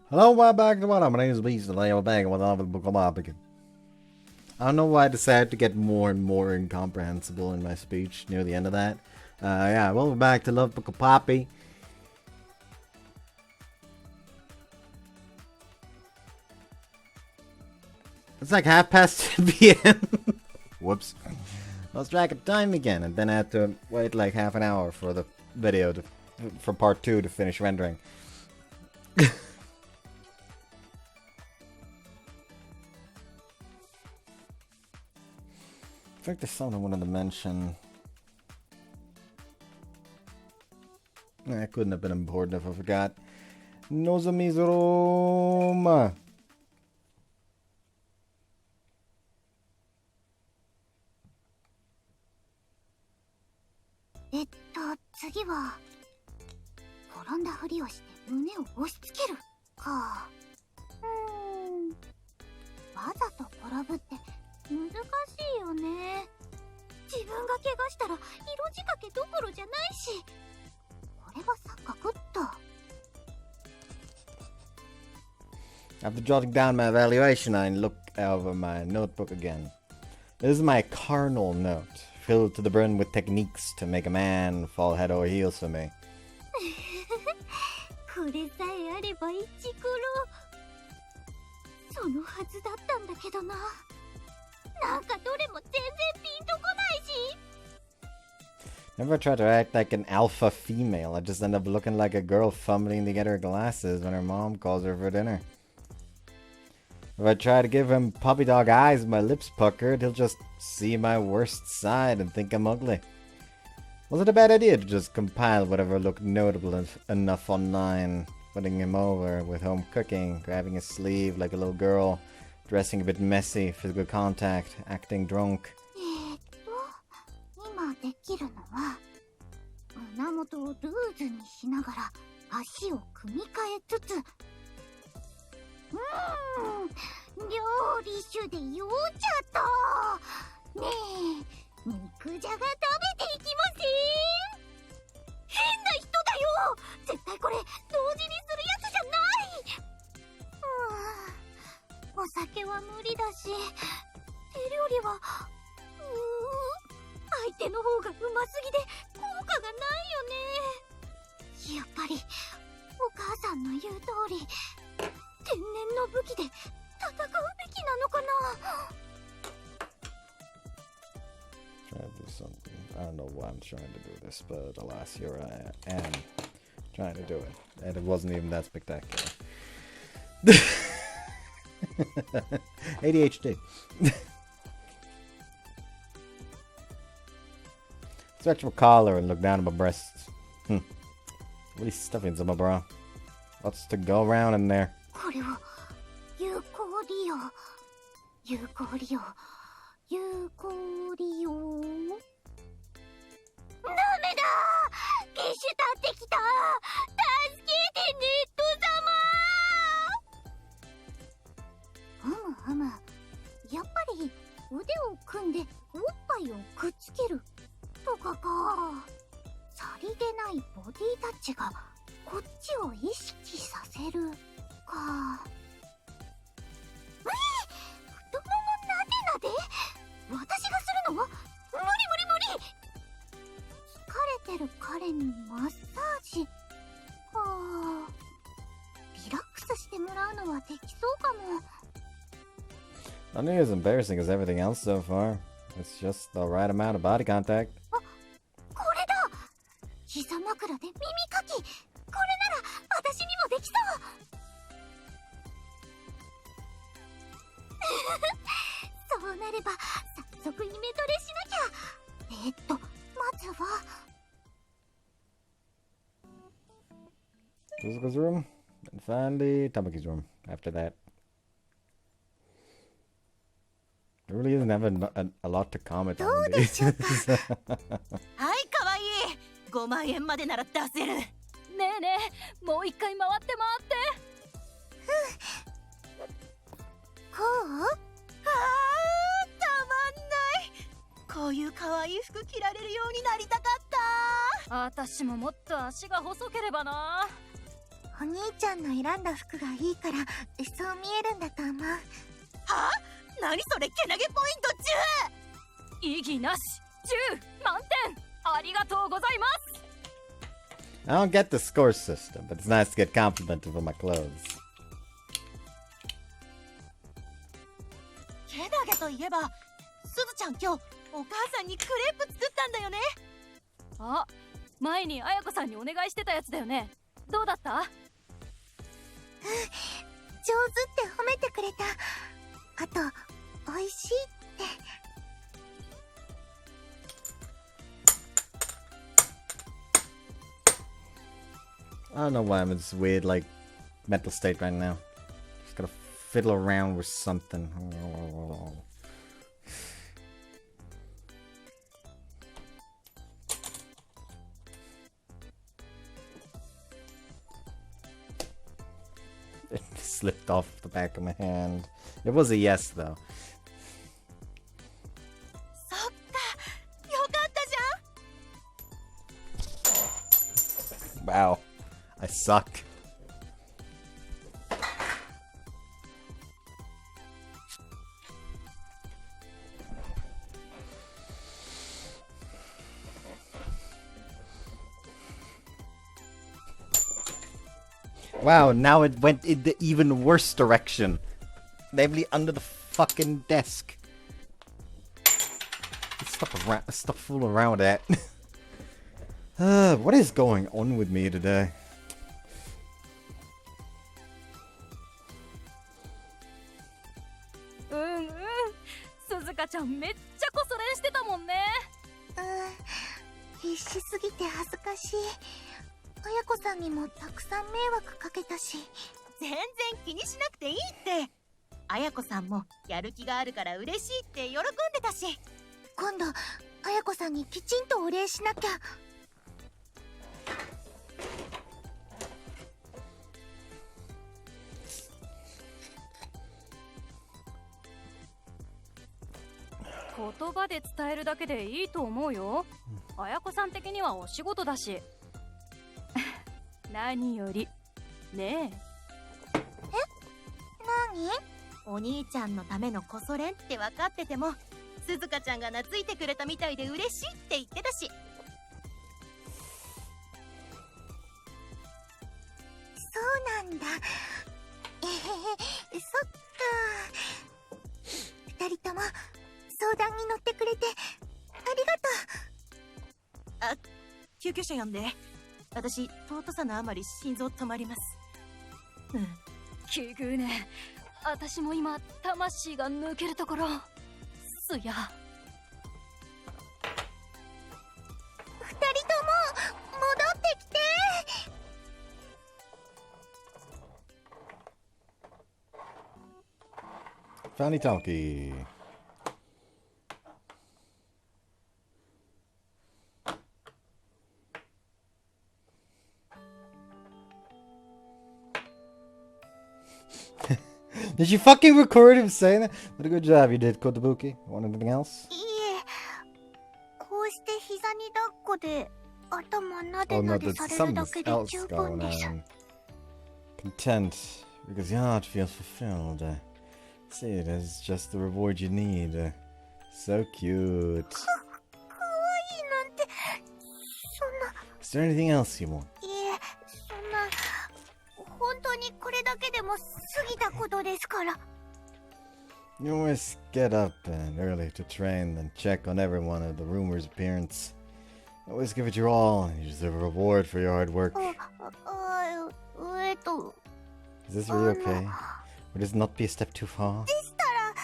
Hello, welcome back to what? My name is Beast, and I am back with another book of Barbarian. I don't know why I decided to get more and more incomprehensible in my speech near the end of that. Yeah, welcome back to LOVEPICAL-POPPY. It's like 2:30 p.m. Whoops. Lost track of time again, and then I had to wait like half an hour for the video for part 2 to finish rendering. I think there's something I wanted to mention. It couldn't have been important if I forgot. Nozomi's room. 次は転んだふりをして胸を押し付けるか。わざと転ぶって難しいよね。自分が怪我したら色仕掛けどころじゃないし。これは錯覚っと。After jotting down my evaluation, I look over my notebook again. This is my carnal note, filled to the brim with techniques to make a man fall head over heels for me. これさえあれば一苦労。そのはずだったんだけどな。なんかどれも全然ピンとこないし。Never try to act like an alpha female. I just end up looking like a girl fumbling to get her glasses when her mom calls her for dinner. If I try to give him puppy dog eyes with my lips puckered, he'll just see my worst side and think I'm ugly. Was it a bad idea to just compile whatever looked notable enough online? Putting him over with home cooking, grabbing his sleeve like a little girl, dressing a bit messy, physical contact, acting drunk. 今できるのは胸元をルーズにしながら足を組み替えつつ料理酒で酔っちゃったねえ肉じゃが食べていきません変な人だよ絶対これ同時にするやつじゃないお酒は無理だし手料理は相手の方がうますぎで効果がないよねやっぱりお母さんの言う通り天然の武器で戦うべきなのかな Trying to do something. I don't know why I'm trying to do this, but alas, here I am trying to do it. And it wasn't even that spectacular. ADHD. Stretch my collar and look down at my breasts. Really stuffing's in my bra. Lots to go around in there. これを有効利用有効利用有効利用ダメだゲシュ立ってきた助けてネット様やっぱり腕を組んでおっぱいをくっつけるとかかさりげないボディタッチがこっちを意識させるか太ももなでなで私がするの無理疲れてる彼にマッサージリラックスしてもらうのはできそうかも Not nearly as embarrassing as everything else so far. It's just the right amount of body contact. これだ膝枕で耳かきこれなら私にもできそうそうなれば早速イメトレしなきゃまずは Suzuka's room, and finally Tamaki's room after that. There really isn't having a lot to comment on these. はい、かわいい。5万円までなら出せる。ねえねえ、もう一回回って回って。こう？たまんない。こういうかわいい服着られるようになりたかった。私ももっと足が細ければな。お兄ちゃんの選んだ服がいいからそう見えるんだと思う。はあ、何それ、けなげポイント10。異議なし、10満点。ありがとうございます。 I don't get the score system, but it's nice to get complimented for my clothes. けなげといえば、すずちゃん今日お母さんにクレープ作ったんだよね。あ、前にあやこさんにお願いしてたやつだよね。どうだった？上手って褒めてくれた。あと美味しいって。I don't know why I'm in this weird, like, mental state right now. Just gotta fiddle around with something. It slipped off the back of my hand. It was a yes, though. そっか、よかったじゃん。 Wow. I suck. Wow, now it went in the even worse direction. Namely under the fucking desk. Stop fooling around with that. What is going on with me today? すずかちゃんめっちゃこそ練してたもんね。必死すぎて恥ずかしい。あやこさんにもたくさん迷惑かけたし。全然気にしなくていいって。あやこさんもやる気があるから嬉しいって喜んでたし。今度あやこさんにきちんとお礼しなきゃ。言葉で伝えるだけでいいと思うよ。あやこさん的にはお仕事だし。何よりねえ。何？お兄ちゃんのためのこそ練って分かってても、すずかちゃんが懐いてくれたみたいで嬉しいって言ってたし。そうなんだ。そっか。二人とも相談に乗ってくれてありがとう。あ、救急車呼んで。私、尊さのあまり心臓止まります。奇遇ね。私も今、魂が抜けるところ。すや。二人とも戻ってきて。Funny talkie. Did you fucking record him saying that? What a good job you did, Kotobuki. Want anything else? いいえ、こうして膝に抱っこで頭なで Oh な no, で there's されるだ something けで else 十 going 分です。 on. Content, because your heart feels fulfilled. See it as just the reward you need. So cute. かわいいなんて、そんな。 Is there anything else you want? いえ、そんな、本当にこれだけでも過ぎたことですから。 You always get up early to train, then check on everyone at the room's appearance. Always give it your all, and you deserve a reward for your hard work. Is this really okay? Would this not be a step too far? でしたら、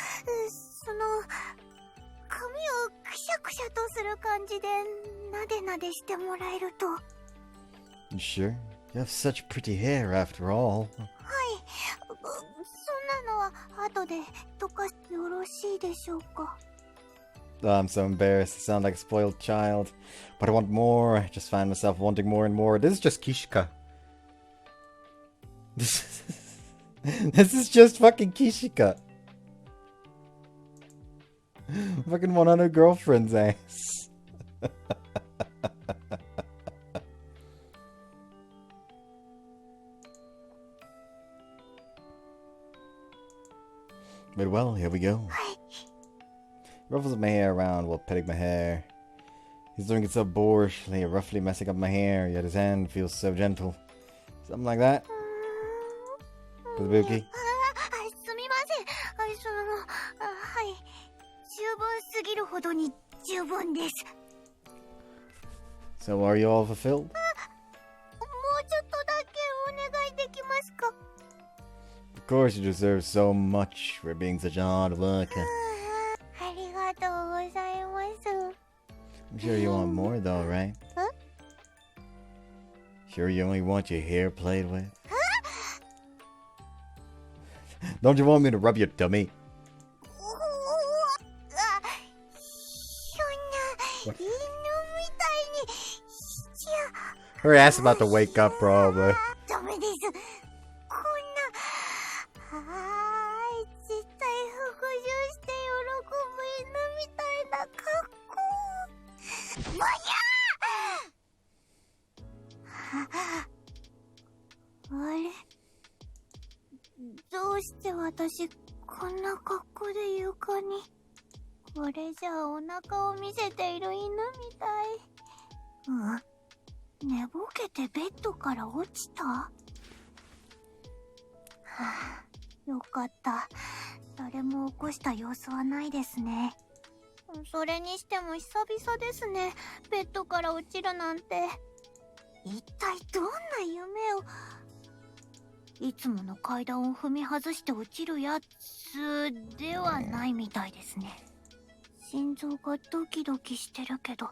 その、髪をくしゃくしゃとする感じでなでなでしてもらえると。 You sure? You have such pretty hair after all. はい、そんなのは後で溶かしてよろしいでしょうか。 Oh, I'm so embarrassed. I sound like a spoiled child. But I want more. I just find myself wanting more and more. This is just Kishika. This is just fucking Kishika. Fucking 100 girlfriends ass. But well, here we go. He ruffles my hair around while petting my hair. He's doing it so boorishly, roughly messing up my hair, yet his hand feels so gentle. Something like that. Kazubuki. すみません。はい。十分すぎるほどに十分です。 So are you all fulfilled? もうちょっとだけお願いできますか? Of course you deserve so much for being such a hard worker. ありがとうございます。 I'm sure you want more though, right? Huh? Sure you only want your hair played with? Don't you want me to rub your tummy? そんな犬みたいにしちゃ Her ass about to wake up probably. ダメです。こんな絶対復讐して喜ぶ犬みたいな格好。もやあれ、どうして私こんな格好で床に。これじゃあお腹を見せている犬みたい。寝ぼけてベッドから落ちた？よかった。誰も起こした様子はないですね。それにしても久々ですね。ベッドから落ちるなんて。一体どんな夢を。いつもの階段を踏み外して落ちるやつではないみたいですね。心臓がドキドキしてるけど、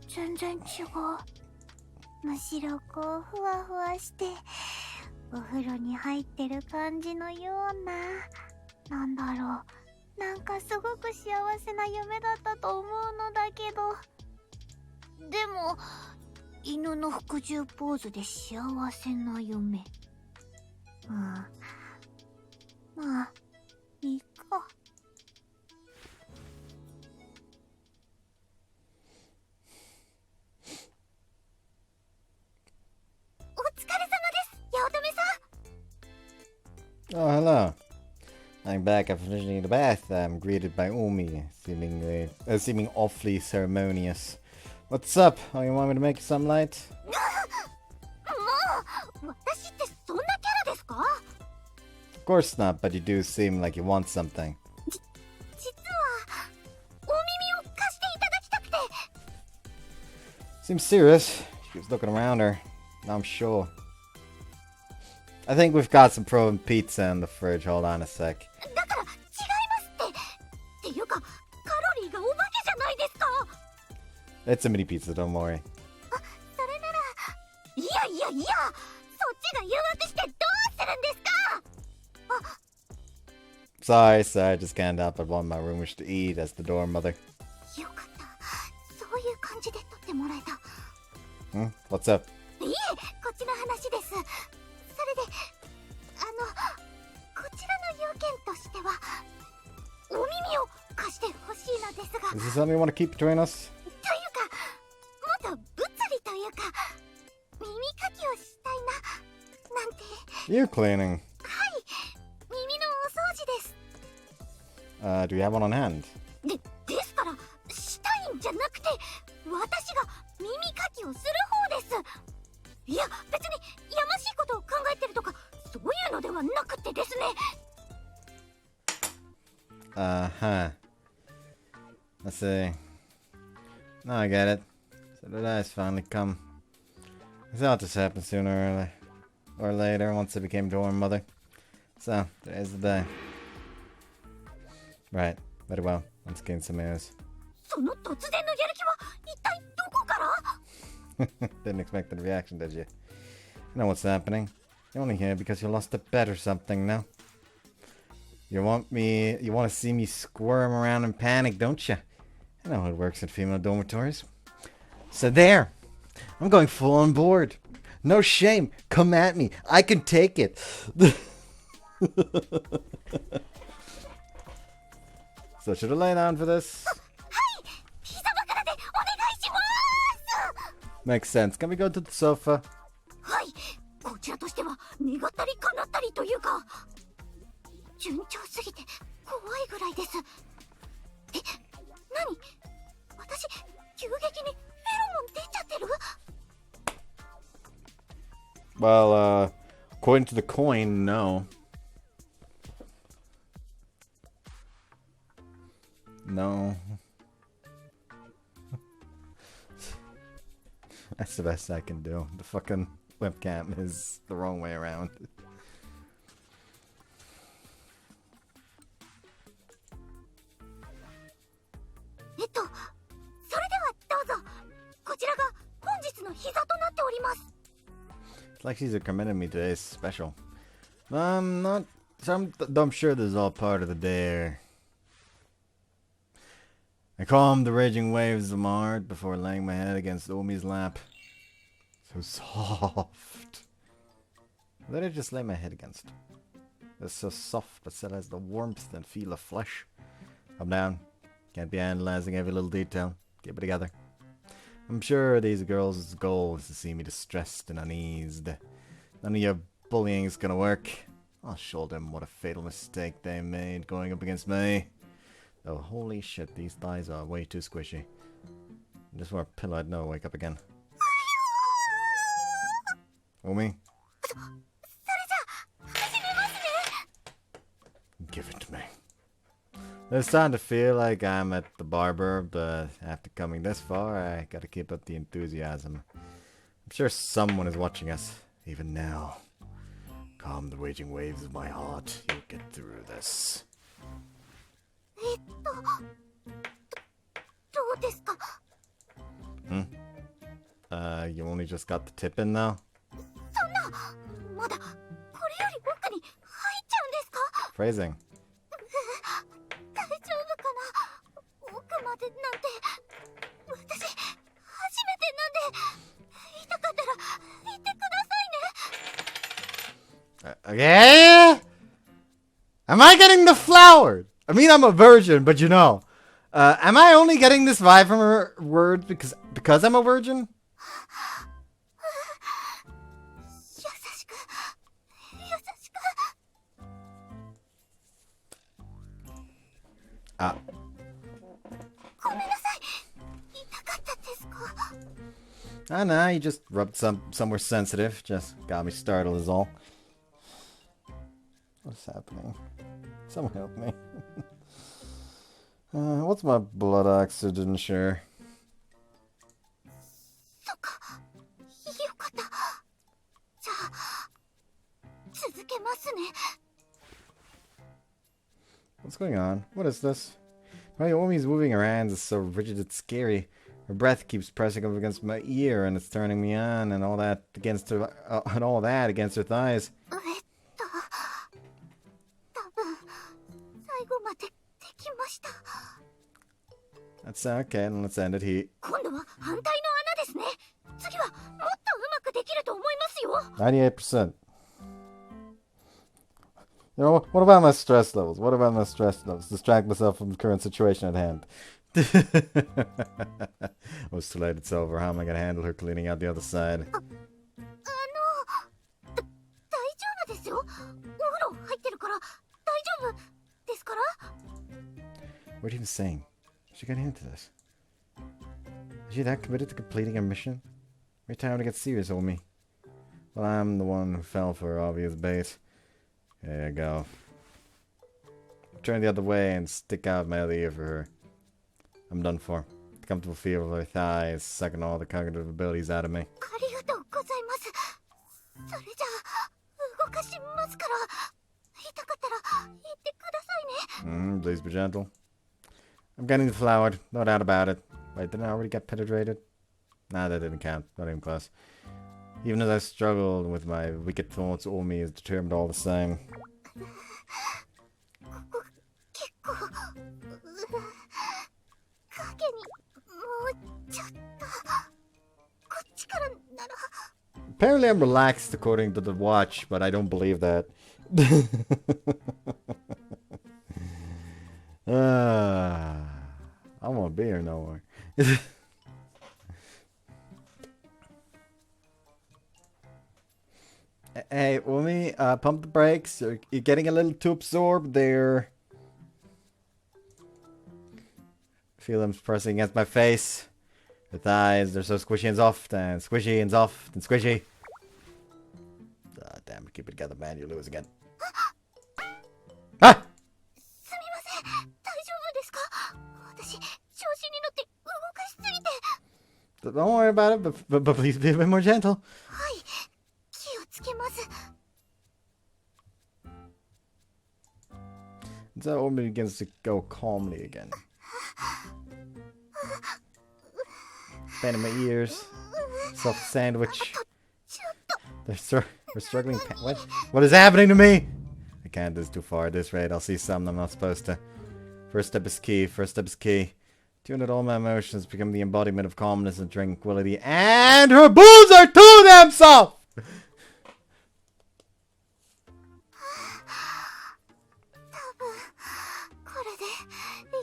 全然違う。むしろこうふわふわして、お風呂に入ってる感じのような、なんだろう、なんかすごく幸せな夢だったと思うのだけど、でも、犬の服従ポーズで幸せな夢。まあ、いいか。お疲れ様です、八乙女さん。 Oh, hello. I'm back after finishing the bath. I'm greeted by Omi, seeming awfully ceremonious. What's up? Oh, you want me to make you some light? もう、私ってそんなキャラですか? Of course not, but you do seem like you want something. 実は、お耳を貸していただきたくて。 Seems serious. She was looking around her. I'm sure. I think we've got some frozen pizza in the fridge. Hold on a sec. だから違いますって。っていうか、カロリーがお化けじゃないですか。 It's a mini pizza, don't worry. それなら、いや、そっちが誘惑してどうするんですか。 Sorry, I just can't help but want my roomers to eat as the dorm mother. よかった。そういう感じで撮ってもらえた。 What's up? いえ、こっちの話です。それで、こちらの要件としては、お耳を貸してほしいのですが。 Is this something you want to keep between us? というか、もっと物理というか、耳かきをしたいな、なんて。 Ear cleaning. はい、耳のお掃除です。 Do you have one on hand? ですから、したいんじゃなくて、私が耳かきをする方です。いや、別にやましいことを考えてるとか、そういうのではなくてですね。 Uh-huh. Let's see. No, I get it. So the dice finally come. I thought this happened sooner or later once I became dorm mother. So, today's the day. Right. Very well. Let's gain some airs. その突然のやる気は一体どこから？ Didn't expect the reaction, did you? You know what's happening. You're only here because you lost a bet or something, no? You want to see me squirm around in panic, don't you? I know how it works in female dormitories. So there! I'm going full on board. No shame. Come at me. I can take it. So should I lay down for this? はい、膝枕でお願いします。 Makes sense. Can we go to the sofa? はい、こちらとしては願ったり叶ったりというか、順調すぎて怖いぐらいです。え、何？私、急激にフェロモン出ちゃってる？ Well, according to the coin, no. No. That's the best I can do. The fucking webcam is the wrong way around. それではどうぞ。こちらが本日の膝となっております。 It's like she's recommending me today's special. I'm not. I'm sure this is all part of the dare. I calmed the raging waves of my heart before laying my head against Omi's lap. So soft. Let her just lay my head against. It's so soft, but still has the warmth and feel of flesh. I'm down. Can't be analyzing every little detail. Keep it together. I'm sure these girls' goal is to see me distressed and uneased. None of your bullying's gonna work. I'll show them what a fatal mistake they made going up against me. Oh, holy shit, these thighs are way too squishy. Just want a pillow, I'd never wake up again. Omi? Give it to me. It's starting to feel like I'm at the barber, but after coming this far, I gotta keep up the enthusiasm. I'm sure someone is watching us, even now. Calm the raging waves of my heart. You'll get through this. どうですか? You only just got the tip in now? そんな、まだこれより奥に入っちゃうんですか? Phrasing. 大丈夫かな? 奥までなんて、私、初めてなんで、痛かったら言ってくださいね。Okay? Am I getting the flowered? I mean, I'm a virgin, but you know. Am I only getting this vibe from her words because I'm a virgin? 優しく、優しく。Ah. ごめんなさい。痛かったですか? Ah, nah, you just rubbed somewhere sensitive. Just got me startled is all. What's happening? Someone help me. What's my blood oxygen share? そっか。よかった。じゃあ、続けますね。What's going on? What is this? My Omi's moving her hands is so rigid it's scary. Her breath keeps pressing up against my ear and it's turning me on and all that against her thighs. 多分、最後までできました。 That's okay, and let's end it here. 今度は反対の穴ですね。次はもっとうまくできると思いますよ。 98%. You know, what about my stress levels? What about my stress levels? Distract myself from the current situation at hand. Oh, it's too late, it's over. How am I gonna handle her cleaning out the other side? 大丈夫ですよ。お風呂入ってるから大丈夫ですから。 What are you even saying? She got into this. Is she that committed to completing her mission? Every time to get serious, Omi. Well, I'm the one who fell for her obvious bait. There you go. Turn the other way and stick out my other ear for her. I'm done for. The comfortable feel of her thighs sucking all the cognitive abilities out of me. ありがとうございます。それじゃあ動かしますから。痛かったら言ってくださいね。 Please be gentle. I'm getting deflowered, no doubt about it. Wait, didn't I already get penetrated? Nah, that didn't count. Not even close. Even as I struggled with my wicked thoughts, Omi is determined all the same. ここ結構影にもうちょっとこっちからなら。 Apparently I'm relaxed according to the watch, but I don't believe that. I won't be here no more. Hey, Umi, pump the brakes. You're getting a little too absorbed there. feel them pressing against my face. The thighs, they're so squishy and soft, and squishy and soft and squishy. Ah, damn it, keep it together, man. You lose again. Ah! すみません、大丈夫ですか？私、調子に乗って動かしすぎて。 Don't worry about it, but please be a bit more gentle. はい、気をつけます。 So Omi begins to go calmly again. Pain in my ears. Soft sandwich. They're struggling. What is happening to me? I can't. This is too far at this rate. I'll see something I'm not supposed to. First step is key. First step is key. Tune that all my emotions become the embodiment of calmness and tranquility. And her boobs are to themselves! これでい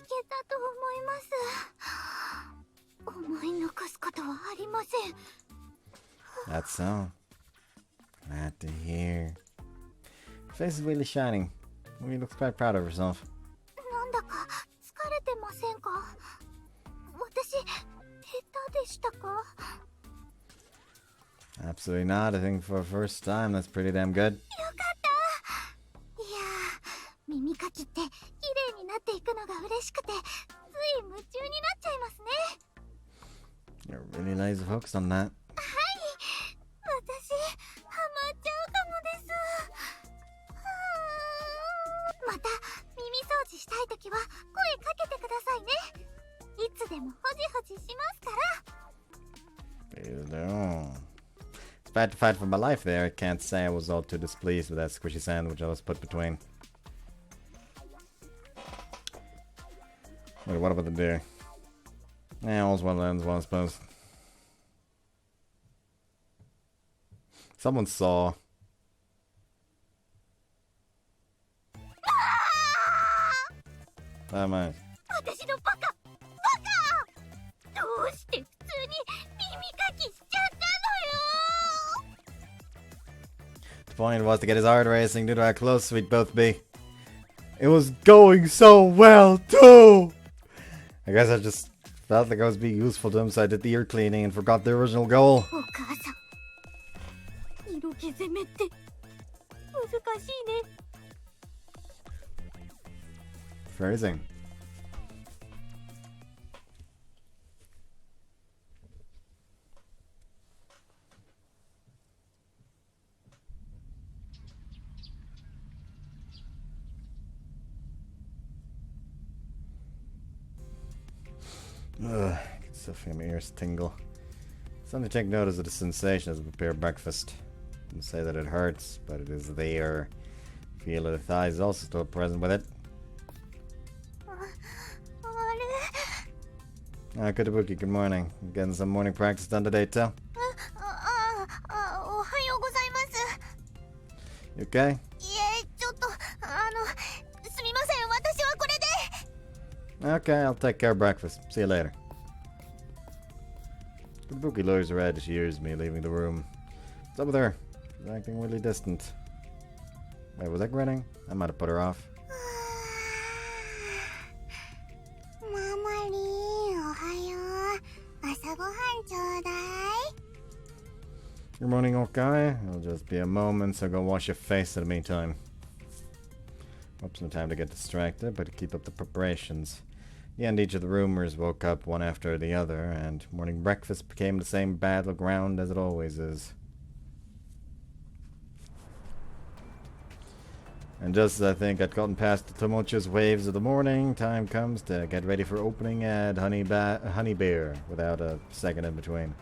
けたと思います。思い残すことはありません。 That's so. Glad to hear. Her face is really shining. Umi looks quite proud of herself. なんだか疲れてませんか？私、下手でしたか？ Absolutely not. I think for a first time, that's pretty damn good. よかった。いやー、耳かきって綺麗になっていくのが嬉しくて、つい夢中になっちゃいますね。 You're really laser focused on that. はい、私、ハマっちゃうかもです。また、耳掃除したいときは声かけてくださいね。いつでもホジホジしますから。 It's bad to fight for my life there. I can't say I was all too displeased with that squishy sandwich I was put between. Wait, what about the deer? Yeah, all's well ends well, I suppose. Someone saw. How much? 私のバカどうして普通に耳かきしちゃったのよ。 The point was to get his heart racing due to how close we'd both be. It was going so well, too! I guess I just felt like I was being useful to him, so I did the ear cleaning and forgot the original goal. お母さん、色気攻めって難しいね。 Phrasing. Ugh, I can still feel my ears tingle. Something to take notice of the sensation as I prepare breakfast. I wouldn't say that it hurts, but it is there. Feel of the thighs is also still present with it. あれ Kutabuki, good morning. Getting some morning practice done today, too? おはようございます。 You okay? いえ、ちょっと、すみません、私はこれで。 Okay, I'll take care of breakfast. See you later. Kutabuki lowers her head as she hears me leaving the room. What's up with her? She's acting really distant. Wait, was that grinning? I might have put her off. ママリン、おはよう。朝ごはんちょうだい。 Good morning, okay? It'll just be a moment, so go wash your face in the meantime. Hope no time to get distracted, but to keep up the preparations. In the end, each of the roomers woke up one after the other, and morning breakfast became the same battleground as it always is. And just as I think I'd gotten past the tumultuous waves of the morning, time comes to get ready for opening at Honey Bear, without a second in between.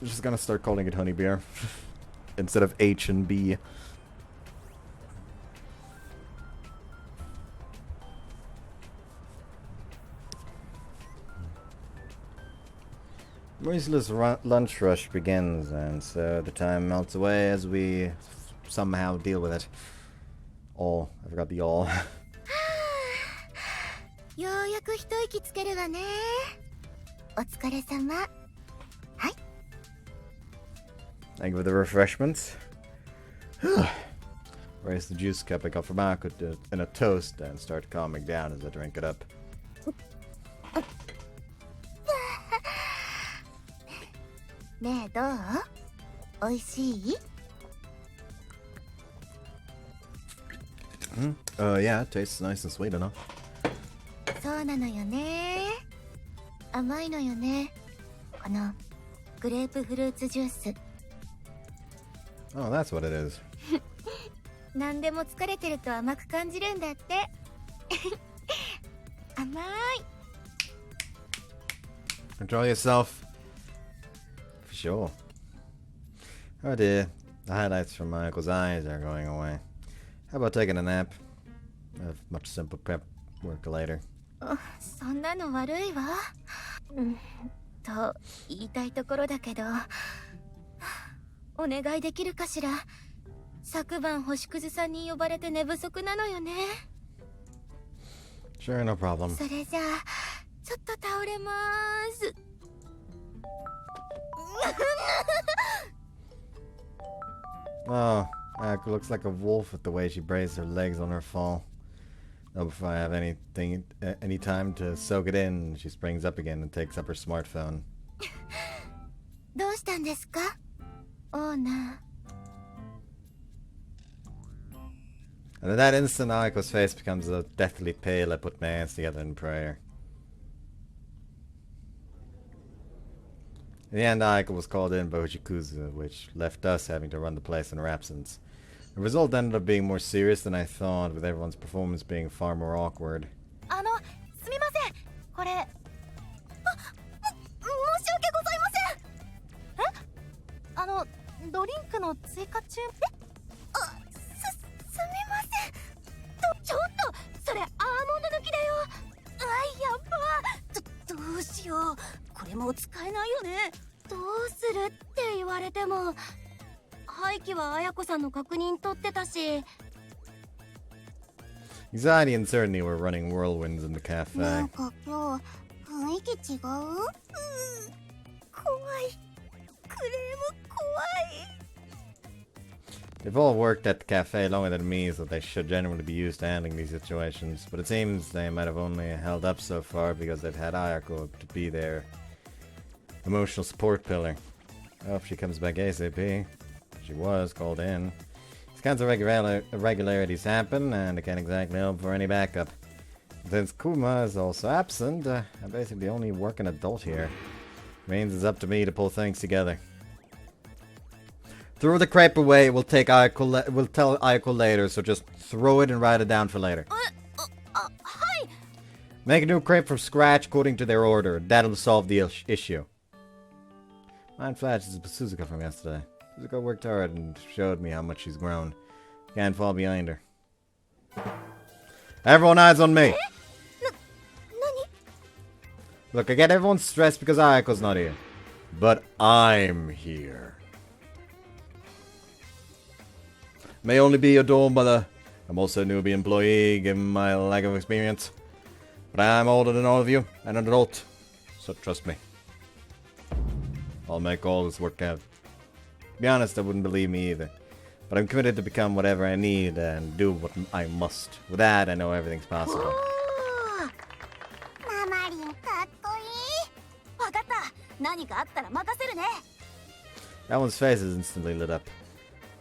I'm just gonna start calling it Honey Bear instead of H and B. Merciless lunch rush begins, and so the time melts away as we somehow deal with it. All. I forgot the all. ようやく一息つけるわね。お疲れ様。はい。 Thank you for the refreshments. Raise the juice cup I got from Marco in a toast and start calming down as I drink it up. ねえどう？美味しい？ Yeah, it tastes nice and sweet enough. そうなのよね。甘いのよね。このグレープフルーツジュース。Oh, that's what it is. 何でも疲れてると甘く感じるんだって。甘い。Enjoy yourself. For sure. Oh dear. The highlights from Michael's eyes are going away. How about taking a nap? I have much simple prep work later. そんなの悪いわ。と言いたいところだけど、お願いできるかしら。昨晩星屑さんに呼ばれて寝不足なのよね。Sure, no problem. それじゃあちょっと倒れまーす。Oh, Ak looks like a wolf with the way she braced her legs on her fall. Though before I have any time to soak it in, she springs up again and takes up her smartphone. どうしたんですか、オーナー。And in that instant, Aiko's face becomes so deathly pale, I put my hands together in prayer. In the end, Aiko was called in by Uchikuzu, which left us having to run the place in her absence. The result ended up being more serious than I thought, with everyone's performance being far more awkward. すみません。これ。申し訳ございません。ドリンクの追加注。すみません。ちょっと、それアーモンド抜きだよ。やっば。どうしよう。これも使えないよね。どうするって言われても。廃棄は綾子さんの確認取ってたし。Anxiety and certainty were running whirlwinds in the cafe. なんか今日雰囲気違う？怖い。クレーム怖い。 They've all worked at the cafe longer than me, so they should generally be used to handling these situations. But it seems they might have only held up so far because they've had Ayako to be their emotional support pillar. I hope she comes back ASAP. She was called in. These kinds of irregularities happen, and I can't exactly hope for any backup. Since Kuma is also absent, I'm basically the only working adult here. Means it's up to me to pull things together. Throw the crepe away. We'll tell Ayako later, so just throw it and write it down for later. Make a new crepe from scratch according to their order. That'll solve the issue. Mine flashes Suzuka from yesterday. Suzuka worked hard and showed me how much she's grown. Can't fall behind her. Everyone eyes on me! Look, I get everyone stressed because Ayako's not here. But I'm here. May only be a dull mother. I'm also a newbie employee, given my lack of experience. But I'm older than all of you, and an adult. So trust me. I'll make all this work out. To be honest, I wouldn't believe me either. But I'm committed to become whatever I need and do what I must. With that, I know everything's possible. That one's face is instantly lit up.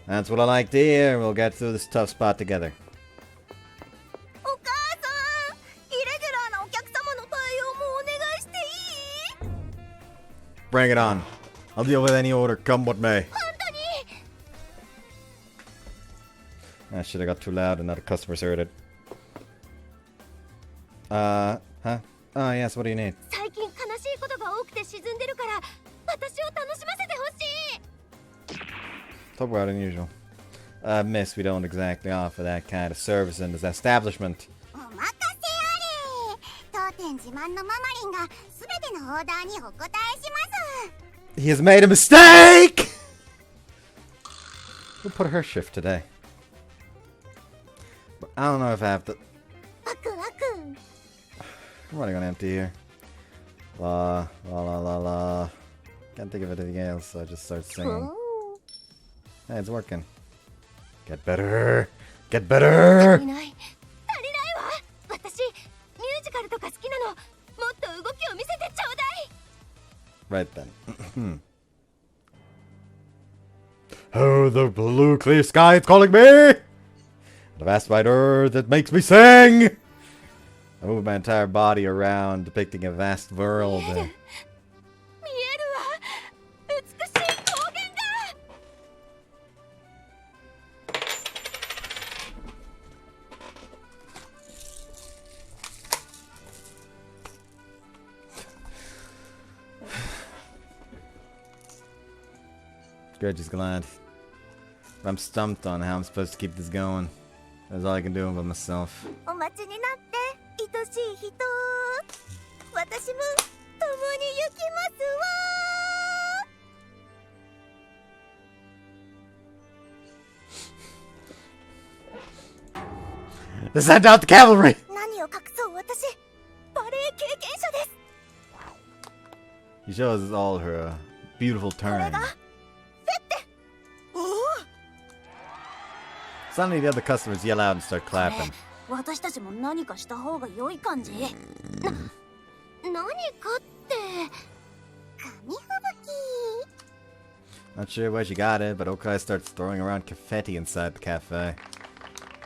That's what I like to hear. We'll get through this tough spot together. Bring it on. I'll deal with any order, come what may. I should have got too loud and now the customers heard it. Huh? Oh, yes, what do you need? Talk about unusual. Miss, we don't exactly offer that kind of service in this establishment. He has made a mistake! We'll put her shift today. But I don't know if I have to... I'm running on empty here. La la la la la. Can't think of anything else, so I just start singing. Hey, it's working. Get better! Get better! Right then. Oh, the blue clear sky, it's calling me! The vast wide earth, it makes me sing! I move my entire body around, depicting a vast world. 見えるわ。美しい高原だ。Gretchen's glad. I'm stumped on how I'm supposed to keep this going. That's all I can do by myself. お待ちになって愛しい人、私も共に行きますわ。 They sent out the cavalry! 何を隠そう私、バレエ経験者です。 He shows us all her beautiful これ turn. がフェッテ。おお。 Suddenly the other customers yell out and start clapping. 私たちも何かした方が良い感じ。何かって紙吹雪。 Not sure where she got it, but Okai starts throwing around confetti inside the cafe.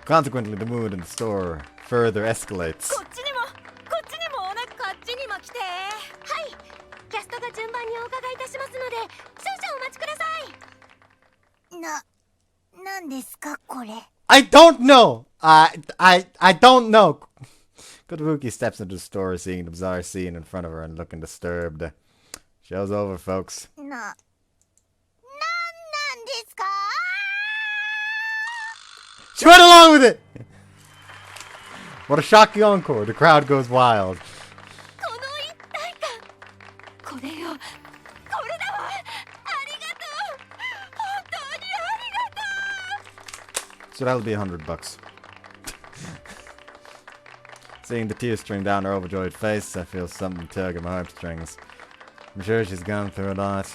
Consequently, the mood in the store further escalates. こっちにもおなこっちにも来て。はい。キャストが順番にお伺いいたしますので、少々お待ちください。なんですかこれ。 I don't know! I don't know! Kotobuki steps into the store, seeing the bizarre scene in front of her and looking disturbed. Show's over, folks. なんですか。 She went along with it! What a shocking encore. The crowd goes wild. この一体感。これよ。これだわ。ありがとう。本当にありがとう。 So that'll be $100. Seeing the tears stream down her overjoyed face, I feel something tug at my heartstrings. I'm sure she's gone through a lot.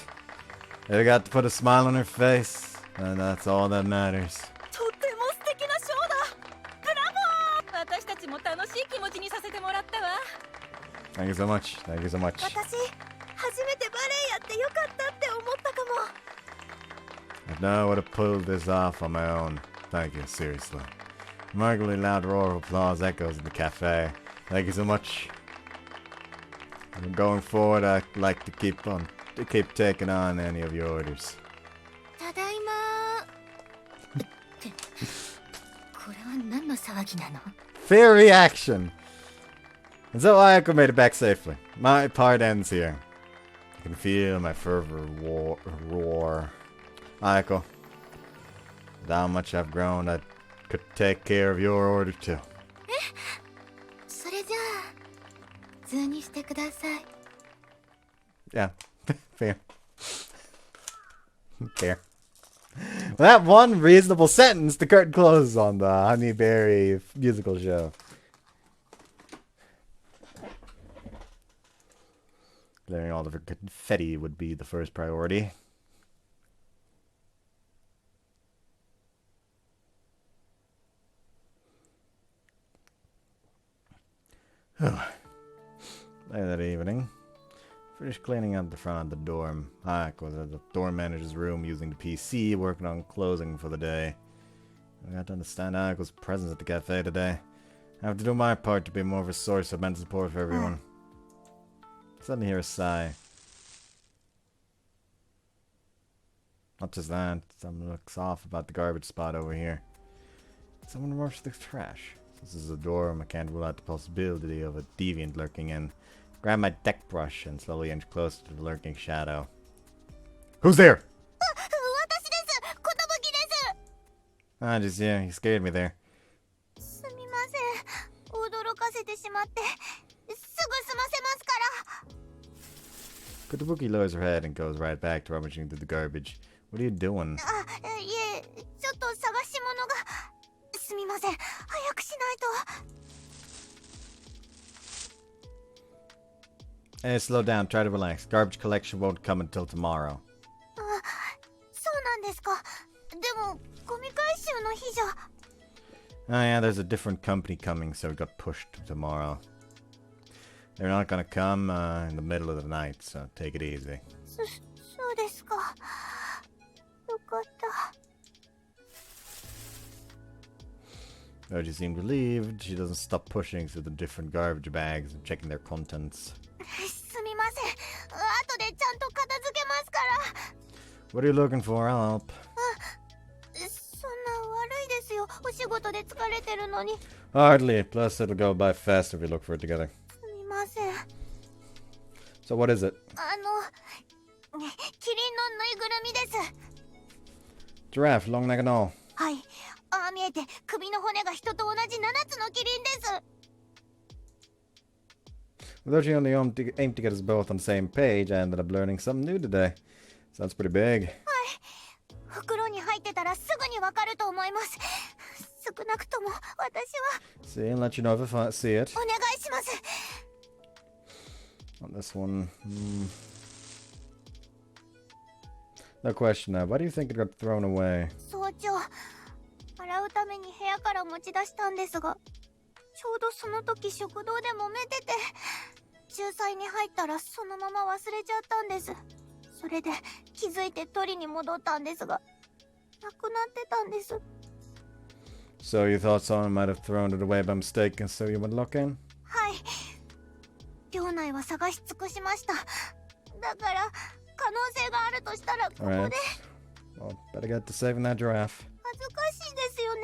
They got to put a smile on her face, and that's all that matters. とても素敵なショーだ。ブラボー。私たちも楽しい気持ちにさせてもらったわ。 Thank you so much. Thank you so much. 私初めてバレエやってよかったって思ったかも。 I know how to pull this off on my own. Thank you, seriously. A remarkably loud roar of applause echoes in the cafe. Thank you so much. And going forward, I'd like to keep taking on any of your orders. ただいま。これは何の騒ぎなの？ Fair reaction! And so Ayako made it back safely. My part ends here. I can feel my fervor roar. Ayako, with how much I've grown, I could take care of your order too. それじゃあ普通にしてください。 Yeah, fair. Fair. With that one reasonable sentence, the curtain closes on the Honeyberry musical show. Clearing all of her confetti would be the first priority. Later that evening, finished cleaning up the front of the dorm. Hayek was at the dorm manager's room using the PC, working on closing for the day. I got to understand Hayako's presence at the cafe today. I have to do my part to be more of a source of mental support for everyone. Suddenly hear a sigh. Not just that, someone looks off about the garbage spot over here. Someone rushed the trash. This is a dorm, I can't rule out the possibility of a deviant lurking in. Grab my deck brush and slowly inch closer to the lurking shadow. Who's there? 私です。寿です。 Ah, just yeah, you scared me there. すみません。驚かせてしまって。すぐ済ませますから。 Kotobuki lowers her head and goes right back to rummaging through the garbage. What are you doing? あ、いえ、ちょっと探し物が。すみません。早くしないと。 Hey, slow down, try to relax. Garbage collection won't come until tomorrow. あ、そうなんですか。でも、ゴミ回収の日じゃ。 Oh yeah, there's a different company coming, so it got pushed to tomorrow. They're not gonna come in the middle of the night, so take it easy. そうですか。よかった。But she seemed relieved. She doesn't stop pushing through the different garbage bags and checking their contents. すみません。後でちゃんと片付けますから。 What are you looking for? I'll help. そんな悪いですよ。お仕事で疲れてるのに。 Hardly. Plus, it'll go by fast if we look for it together. すみません。 So what is it? キリンのぬいぐるみです。 Giraffe, long neck and all. はい。ああ見えて首の骨が人と同じ7つのキリンです。 Although she only aimed to get us both on the same page, I ended up learning something new today. Sounds pretty big. はい。袋に入ってたらすぐにわかると思います。少なくとも私は。 See, and let you know if I see it. お願いします。 On this one. No question now. Why do you think it got thrown away? 早朝、洗うために部屋から持ち出したんですが、ちょうどその時食堂で揉めてて、仲裁に入ったらそのまま忘れちゃったんです。それで気づいて取りに戻ったんですが、なくなってたんです。 So you thought someone might have thrown it away by mistake, and so you went looking? はい。寮内は探し尽くしました。だから可能性があるとしたらここで。 Alright. Well, better get to saving that giraffe. 恥ずかしいですよね。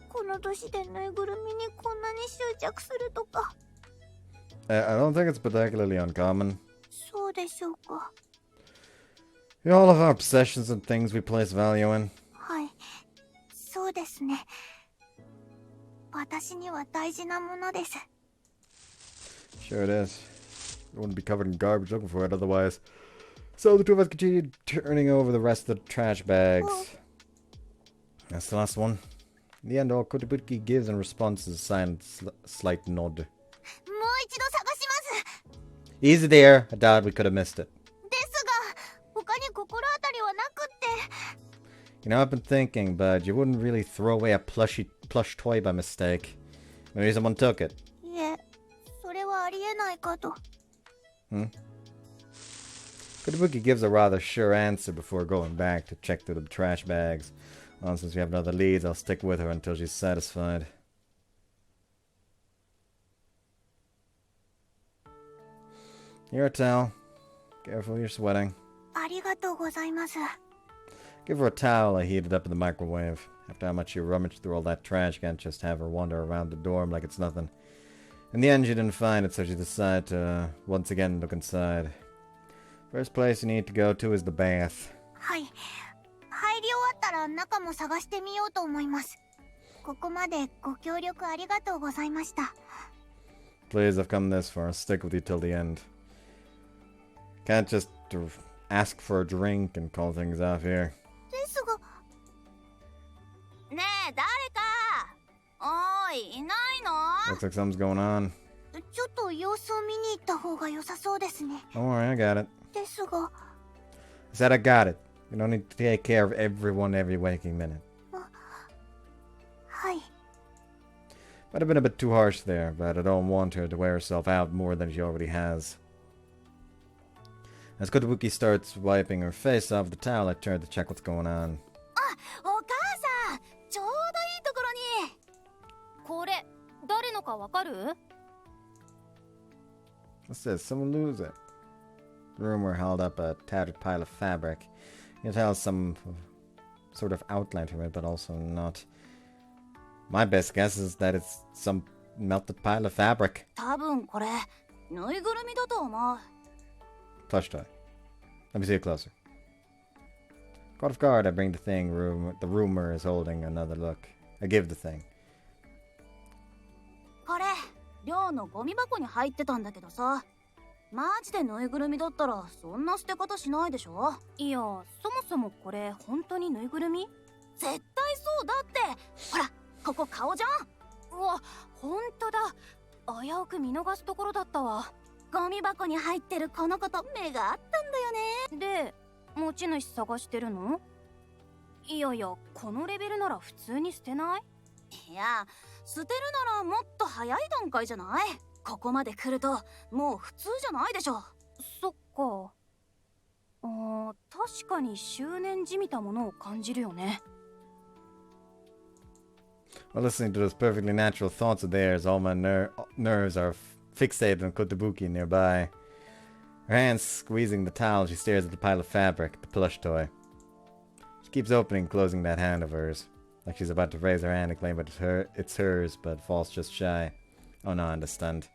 この年でぬいぐるみにこんなに執着するとか。I don't think it's particularly uncommon. そうでしょうか。 We all have our obsessions and things we place value in. はい、そうですね。私には大事なものです。 Sure it is. We wouldn't be covered in garbage looking for it otherwise. So the two of us continued turning over the rest of the trash bags. That's the last one. In the end, all Kotobuki gives in response is a silent, slight nod. もう一度探します。 Easy there. I doubt we could have missed it. ですが、他に心当たりはなくって。 You know, I've been thinking, but you wouldn't really throw away a plush toy by mistake. Maybe someone took it. いえ、それはありえないかと。 Kotobuki gives a rather sure answer before going back to check through the trash bags. Well, since we have no other leads, I'll stick with her until she's satisfied. Here a towel. Careful, you're sweating. ありがとうございます。 Give her a towel I heated up in the microwave. After how much you rummaged through all that trash, can't just have her wander around the dorm like it's nothing. In the end, she didn't find it, so she decided to once again look inside. First place you need to go to is the bath. はい。入り終わったら中も探してみようと思います。ここまでご協力ありがとうございました。 Please, I've come this far. I'll stick with you till the end. Can't just ask for a drink and call things off here. ですが。ねえ、誰か。おい、いないの？ Looks like something's going on. ちょっと様子を見に行った方が良さそうですね。 Don't worry, I got it. ですが。 I said I got it. You don't need to take care of everyone every waking minute. はい。 Might have been a bit too harsh there, but I don't want her to wear herself out more than she already has. As Kotobuki starts wiping her face off the towel, I turn to check what's going on. お母さん、ちょうどいいところに。これ誰のかわかる？ What's this? Someone lose it. The rumor held up a tattered pile of fabric. You can tell some sort of outline from it, but also not. My best guess is that it's some melted pile of fabric. 多分これぬいぐるみだと思う。 Plush toy. Let me see it closer. Caught off guard, I bring the thing the rumor is holding another look. I give the thing. これ寮のゴミ箱に入ってたんだけどさ。マジでぬいぐるみだったらそんな捨て方しないでしょ。いや、そもそもこれ本当にぬいぐるみ？絶対そうだって。ほら、ここ顔じゃん。うわ、本当だ。危うく見逃すところだったわ。ゴミ箱に入ってるこの子と目があったんだよね。で、持ち主探してるの？いやいや、このレベルなら普通に捨てない？いや、捨てるならもっと早い段階じゃない？ここまで来るともう普通じゃないでしょ。そっか。確かに執念じみたものを感じるよね。While listening to those perfectly natural thoughts of theirs, all my nerves are fixated on Kotobuki nearby. Her hands squeezing the towel, she stares at the pile of fabric, the plush toy. She keeps opening and closing that hand of hers, like she's about to raise her hand and claim it's hers, but falls just shy. Oh no, I understand.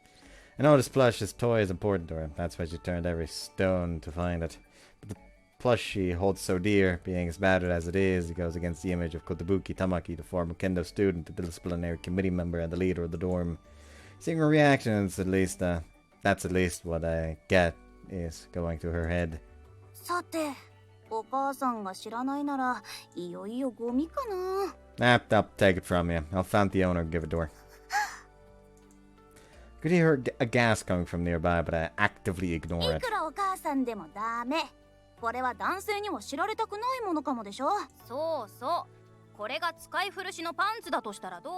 I know this plush, this toy is important to her. That's why she turned every stone to find it. But the plush she holds so dear, being as battered as it is, it goes against the image of Kotobuki Tamaki, the former kendo student, the disciplinary committee member, and the leader of the dorm. Seeing her reactions, at least, that's at least what I get, is going through her head. さて、お母さんが知らないなら、いよいよゴミかな。I'll take it from you. I'll find the owner and give it to her. Could hear a gas coming from nearby, but I actively ignore い it. くらお母さんでもダメ。これは男性には知られたくないものかもでしょ。そうそう。これが使い古しのパンツだとしたらどう？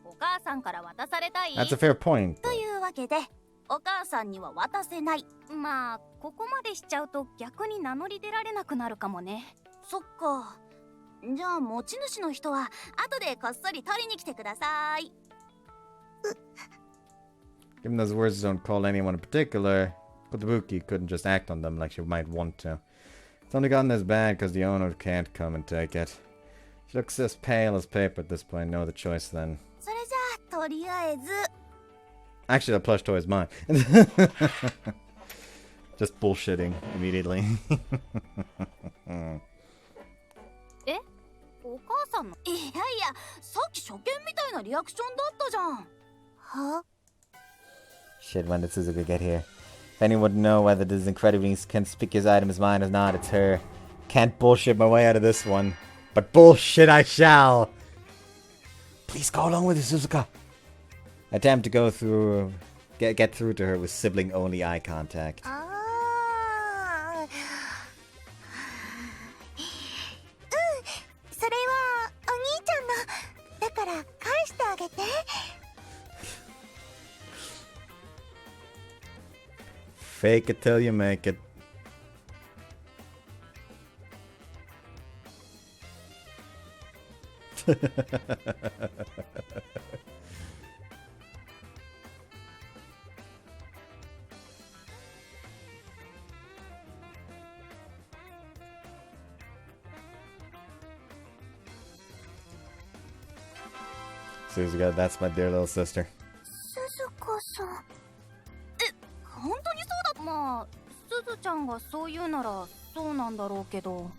お母さんから渡されたい？ That's a fair point. というわけで、お母さんには渡せない。まあ、ここまでしちゃうと逆に名乗り出られなくなるかもね。そっか。じゃあ持ち主の人は後でこっそり取りに来てください。Given those words don't call anyone in particular, Kotobuki couldn't just act on them like she might want to. It's only gotten as bad because the owner can't come and take it. She looks as pale as paper at this point. No other choice then. それじゃあとりあえず。Actually, that plush toy is mine. Just bullshitting immediately. え？お母さんの？いやいや、さっき初見みたいなリアクションだったじゃん。は？ Shit, when did Suzuka get here? If anyone would know whether this incredibly conspicuous item is mine or not, it's her. Can't bullshit my way out of this one. But bullshit I shall! Please go along with it, Suzuka! I attempt to go through... Get through to her with sibling-only eye contact. ああ。それはお兄ちゃんの。だから返してあげて。Fake it till you make it. Suzuka, that's my dear little sister. 鈴子さん。本当にそうだ。まあ、すずちゃんがそう言うならそうなんだろうけど。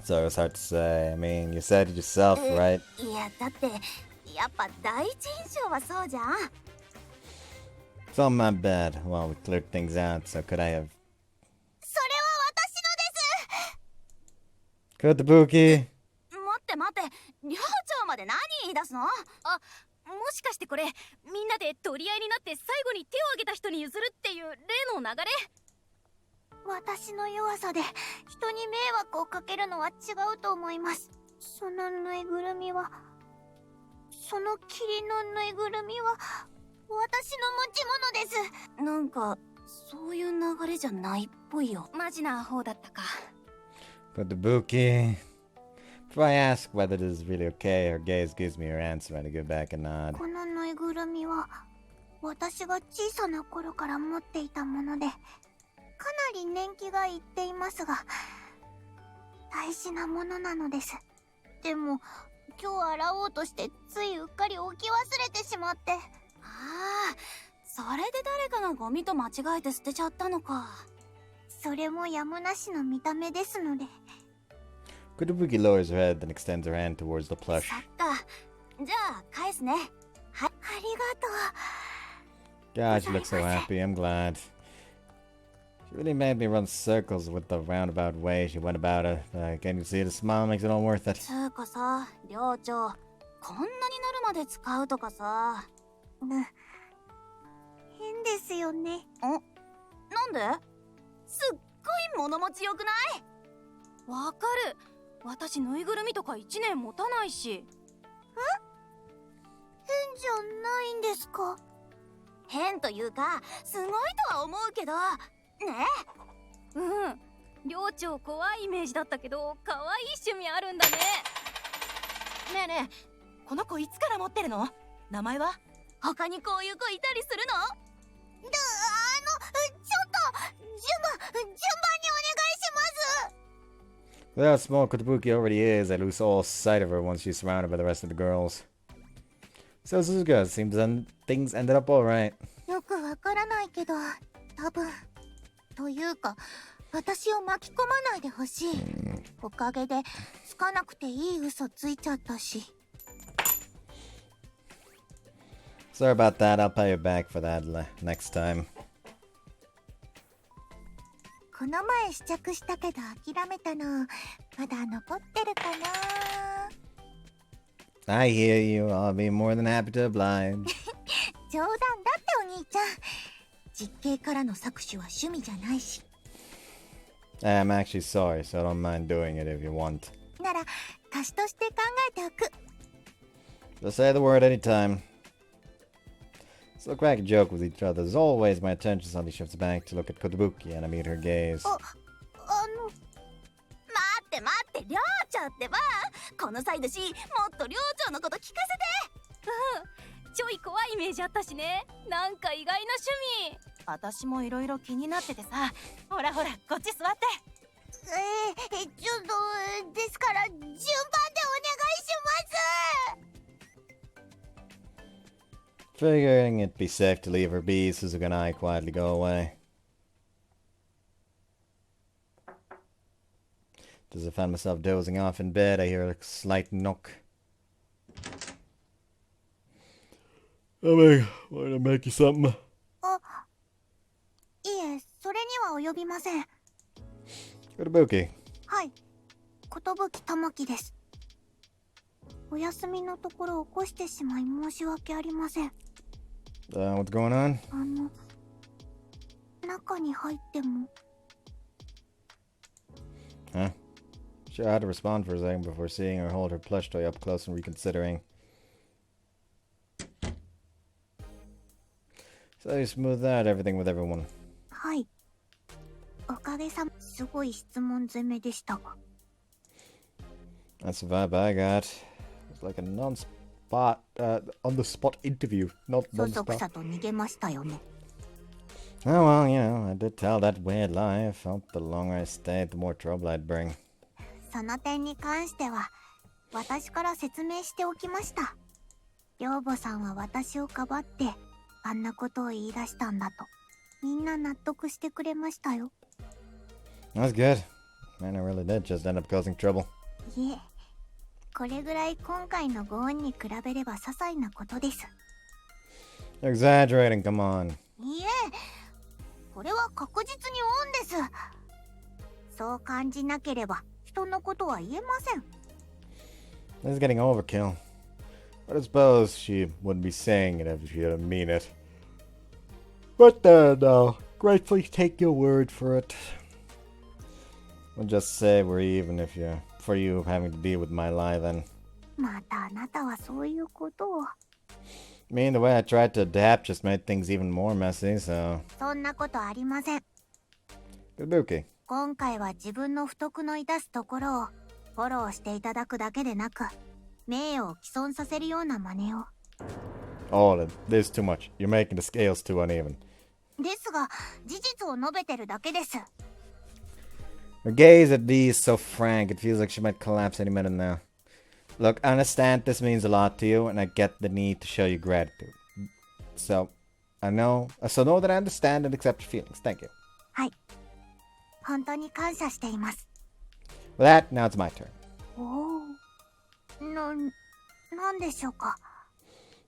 So it's hard to say. I mean, you said it yourself, right? いや、だってやっぱ第一印象はそうじゃん。 It's all my bad. Well, we cleared things out, so could I have... それは私のです。 Kotobuki! 待って待って、寮長まで何言い出すの？あ、もしかしてこれみんなで取り合いになって最後に手を挙げた人に譲るっていう例の流れ？私の弱さで人に迷惑をかけるのは違うと思います。そのぬいぐるみは、その霧のぬいぐるみは私の持ち物です。なんかそういう流れじゃないっぽいよ。マジな方だったか。Kotobuki. Before I ask whether this is really okay, her gaze gives me her answer and I give back a nod. このぬいぐるみは私が小さな頃から持っていたもので、かなり年季がいっていますが、大事なものなのです。でも今日洗おうとしてついうっかり置き忘れてしまって。ああ、それで誰かがゴミと間違えて捨てちゃったのか。それもやむなしの見た目ですので。Kotobuki lowers her head and extends her hand towards the plush. そっか。じゃあ返すね。はい、ありがとう。 God, she looks so happy. I'm glad. She really made me run circles with the roundabout way she went about it. Can you see the smile makes it all worth it? つうかさ、寮長、こんなになるまで使うとかさ。変ですよね。なんですっごい物持ちよくない？わかる。私ぬいぐるみとか1年持たないし。変じゃないんですか？変というか、すごいとは思うけど、ね。うん。寮長怖いイメージだったけど、可愛い趣味あるんだね。ねえねえ、この子いつから持ってるの？名前は？他にこういう子いたりするの？ちょっと順番にお願いします。 Without small Kotobuki already is, I lose all sight of her once she's surrounded by the rest of the girls. So Suzuka, seems things ended up alright. よくわからないけど、多分。というか、私を巻き込まないでほしい。おかげで、つかなくていい嘘ついちゃったし。Sorry about that, I'll pay you back for that next time. この前試着したけど諦めたの、まだ残ってるかな。 I hear you, I'll be more than happy to oblige. 冗談だってお兄ちゃん。実刑からの搾取は趣味じゃないし。I'm actually sorry, so I don't mind doing it if you want. なら貸しとして考えておく。 Just say the word anytime. So crack a joke with each other. As always, my attention suddenly shifts back to look at Kotobuki and I meet her gaze. 待って待って、寮長ってば、この際だし、もっと寮長のこと聞かせて。ちょい怖いイメージあったしね。なんか意外な趣味。私もいろいろ気になっててさ。ほらほら、こっち座って。ちょっとですから順番でお願いします。 Figuring it'd be safe to leave her be, Suzuka and I quietly go away. As I find myself dozing off in bed, I hear a slight knock. Want to make you something? いえ、それには及びません。 Kotobuki. はい、寿玉木です。お休みのところ起こしてしまい申し訳ありません。What's going on? 中に入っても。 Huh? Sure, I had to respond for a second before seeing her hold her plush toy up close and reconsidering. So you smooth out everything with everyone. はい。おかげさますごい質問攻めでしたが。 That's the vibe I got. It's like a on the spot interview, not そそく non-stop. さと逃げましたよね。 Oh well, you know, I did tell that weird lie. I felt the longer I stayed, the more trouble I'd bring. その点に関しては、私から説明しておきました。寮母さんは私をかばって、あんなことを言い出したんだと。みんな納得してくれましたよ。 That's good. Man, I really did just end up causing trouble. いえ、これぐらい今回のご恩に比べれば些細なことです。 You're exaggerating, come on. いえ、これは確実に恩です。そう感じなければ人のことは言えません。 This is getting overkill. But I suppose she wouldn't be saying it if she didn't mean it. But no, gratefully take your word for it. We'll just say we're even for you having to deal with my lie then. またあなたはそういうことを。 Me and the way I tried to adapt just made things even more messy, so... そんなことありません。 Kotobuki. 今回は自分の不徳の致すところをフォローしていただくだけでなく、名誉を毀損させるような真似を。 All of this too much. You're making the scales too uneven. ですが、事実を述べてるだけです。 Her gaze at Lee is so frank, it feels like she might collapse any minute now. Look, I understand this means a lot to you, and I get the need to show you gratitude. So know that I understand and accept your feelings. Thank you. はい。本当に感謝しています。 With that, now it's my turn. おお。なんでしょうか。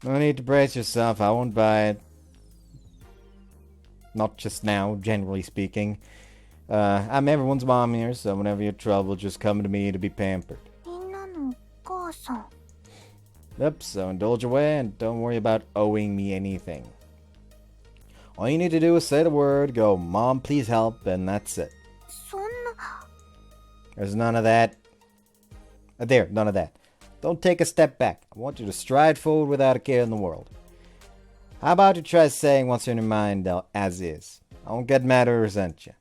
No need to brace yourself, I won't buy it. Not just now, generally speaking. I'm everyone's mom here, so whenever you're troubled, just come to me to be pampered. みんなのお母さん。 Yep, so indulge away and don't worry about owing me anything. All you need to do is say the word, go, Mom, please help, and that's it. そんな。 There's none of that. None of that. Don't take a step back. I want you to stride forward without a care in the world. How about you try saying what's in your mind as is? I won't get mad or resent you.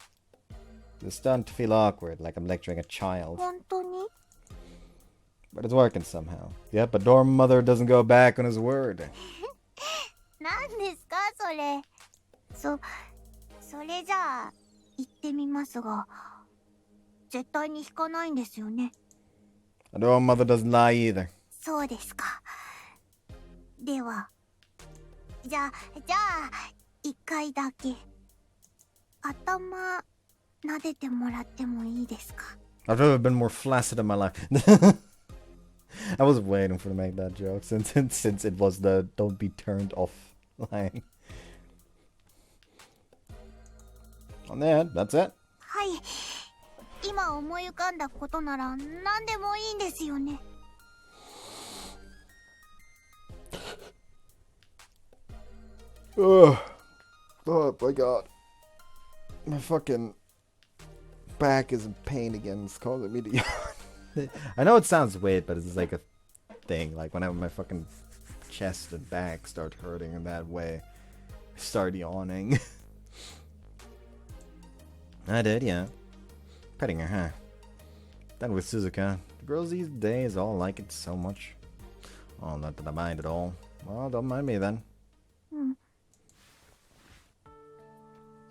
It's starting to feel awkward, like I'm lecturing a child. 本当に But it's working somehow. Yep, a dorm mother doesn't go back on his word. 何ですかそれ。それじゃあ言ってみますが、絶対に引かないんですよね。A dorm mother doesn't lie either. そうですか。では、じゃあ一回だけ頭撫でてもらってもいいですか。 I've never been more flaccid in my life. I was waiting for to make that joke since it was the don't be turned off line. And then, that's it. はい。今思い浮かんだことなら何でもいいんですよね。Oh my god. My fucking back is in pain again. It's causing me to yawn. I know it sounds weird, but it's like a thing. Like whenever my fucking chest and back start hurting in that way, I start yawning. I did, yeah. Petting her, huh? Then with Suzuka. The girls these days all like it so much. Oh, not that I mind at all. Well, don't mind me then.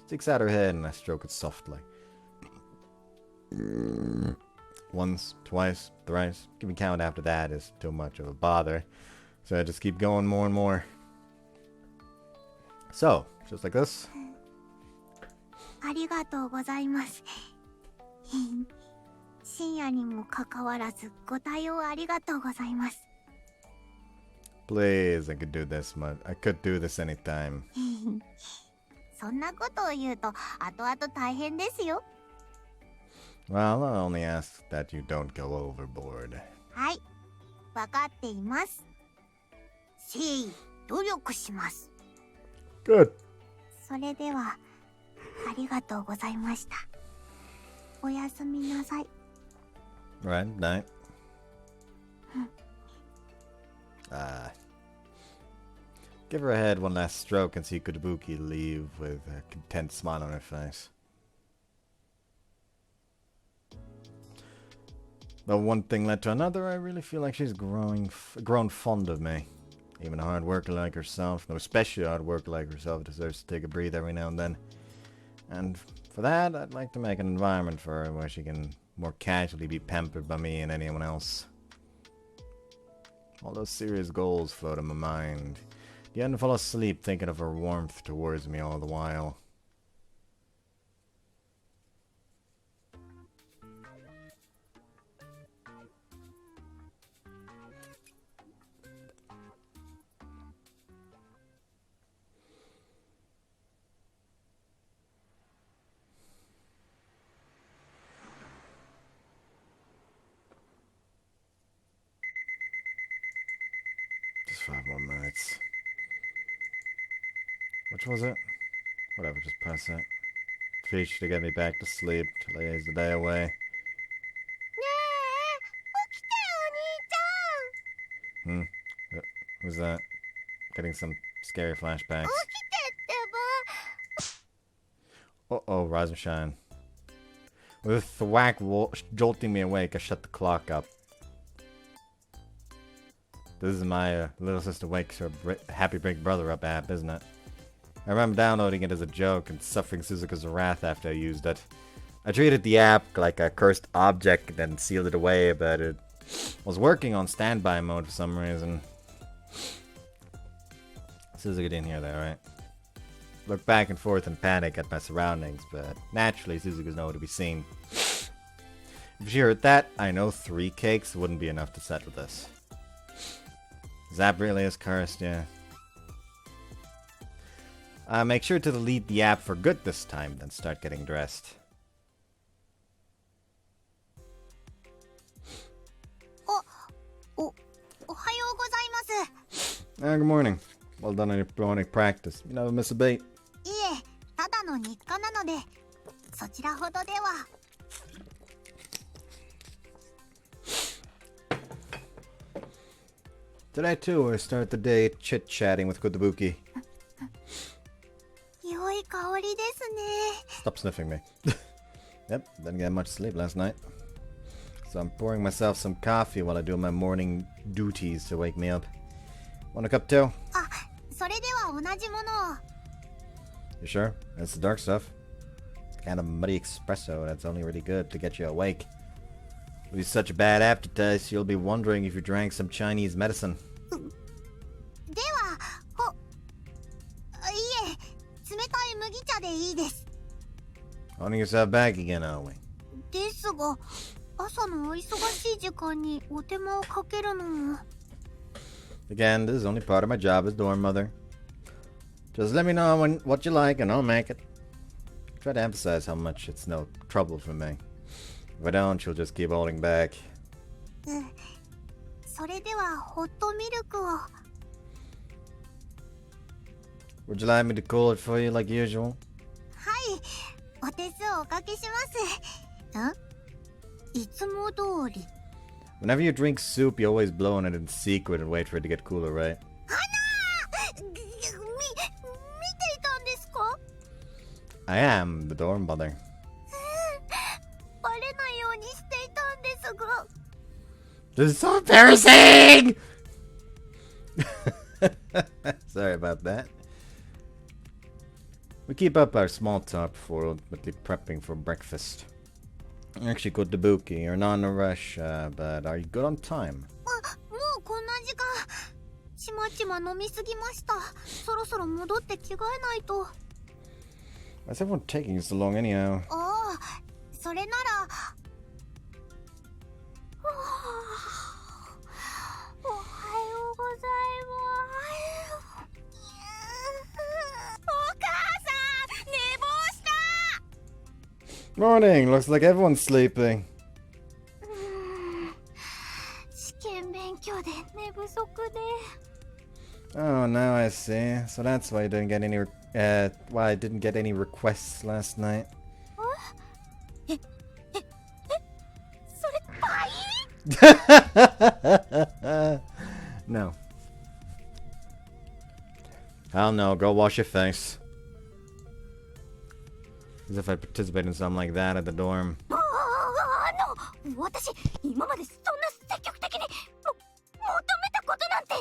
Sticks out her head and I stroke it softly. Once, twice, thrice. Keeping count after that is too much of a bother. So I just keep going more and more. So, just like this. ありがとうございます。深夜にもかかわらずご対応ありがとうございます。 Please, I could do this much. I could do this anytime. そんなことを言うと後々大変ですよ。 Well, I only ask that you don't go overboard. はい、わかっています。誠意、努力します。 Good. それではありがとうございました。おやすみなさい。 Right, night. Give her a head one last stroke and see Kudobuki leave with a content smile on her face. But one thing led to another. I really feel like she's grown fond of me. Even a hard worker like herself, no, especially a hard worker like herself, deserves to take a breather every now and then. And for that, I'd like to make an environment for her where she can more casually be pampered by me and anyone else. All those serious goals float in my mind. Yet I fall asleep thinking of her warmth towards me all the while. Just 5 more minutes. Which was it? Whatever, just press it. Fish to get me back to sleep till I haze the day away. ねえ、起きてお兄ちゃん。 Who's that? Getting some scary flashbacks. 起きてってば。 Uh-oh, rise and shine. With the whack jolting me awake, I shut the clock up. This is my little sister wakes her happy big brother up app, isn't it? I remember downloading it as a joke and suffering Suzuka's wrath after I used it. I treated the app like a cursed object and then sealed it away, but it was working on standby mode for some reason. Suzuka didn't hear that, right? Look back and forth in panic at my surroundings, but naturally Suzuka's nowhere to be seen. If she heard that, I know 3 cakes wouldn't be enough to settle this. Zap really is cursed, yeah. Make sure to delete the app for good this time, then start getting dressed. Good morning. Well done on your bronic practice. You never miss a beat. いえ、ただの日課なので、そちらほどでは。 Today too, I start the day chit-chatting with Kotobuki. 良い香りですね。 Stop sniffing me. Yep, didn't get much sleep last night. So I'm pouring myself some coffee while I do my morning duties to wake me up. Want a cup too? あ、それでは同じものを。 You sure? That's the dark stuff. Kind of muddy espresso that's only really good to get you awake. With such a bad aftertaste, you'll be wondering if you drank some Chinese medicine. では、いえ、冷たい麦茶でいいです。 On yourself back again, are we? ですが、朝のお忙しい時間にお手間をかけるのも。 Again, this is only part of my job as dorm mother. Just let me know what you like and I'll make it. Try to emphasize how much it's no trouble for me. If I don't, she'll just keep holding back. それではホットミルクを。 Would you like me to cool it for you like usual? はい、お手数おかけします。いつも通り。 Whenever you drink soup, you always blow on it in secret and wait for it to get cooler, right? 見ていたんですか？ I am the dorm mother. バレないようにしていたんですが。 This is so embarrassing! Sorry about that. We keep up our small talk before ultimately prepping for breakfast. Actually, good to Buki. You're not in a rush, but are you good on time? もうこんな時間。ちまちま飲みすぎました。そろそろ戻って着替えないと。 Why's everyone taking so long anyhow? ああ、それなら。おはようございます。お母さん、寝坊した。 Morning! Looks like everyone's sleeping. 試験勉強で寝不足で。 Oh, now I see. So that's why you didn't get any, why I didn't get any requests last night. それ倍？ No. Hell no, go wash your face. As if I participated in something like that at the dorm. 私、今までそんな積極的に求めたことなんて。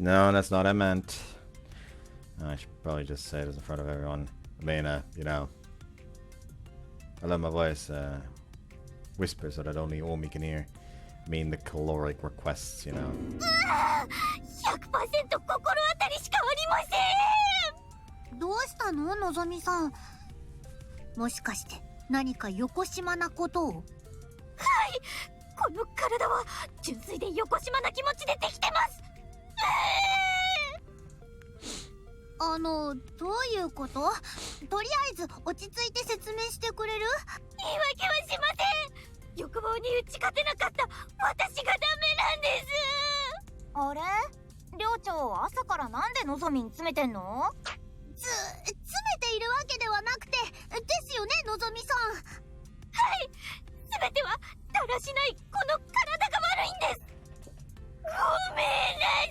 No, that's not what I meant. I should probably just say this in front of everyone. I mean, you know, I let my voice whisper so that only Omi can hear. I mean the caloric requests, you know. 100% 心当たりしかありません。どうしたの、のぞみさん。もしかして何かよこしまなことを？はい、この体は純粋でよこしまな気持ちでできてます。どういうこと？とりあえず落ち着いて説明してくれる？言い訳はしません。欲望に打ち勝てなかった私がダメなんです。あれ？寮長、朝からなんでのぞみに詰めてんの？詰めているわけではなくて、ですよね、のぞみさん。はい、全てはだらしないこの体が悪いんです。ごめんなさい。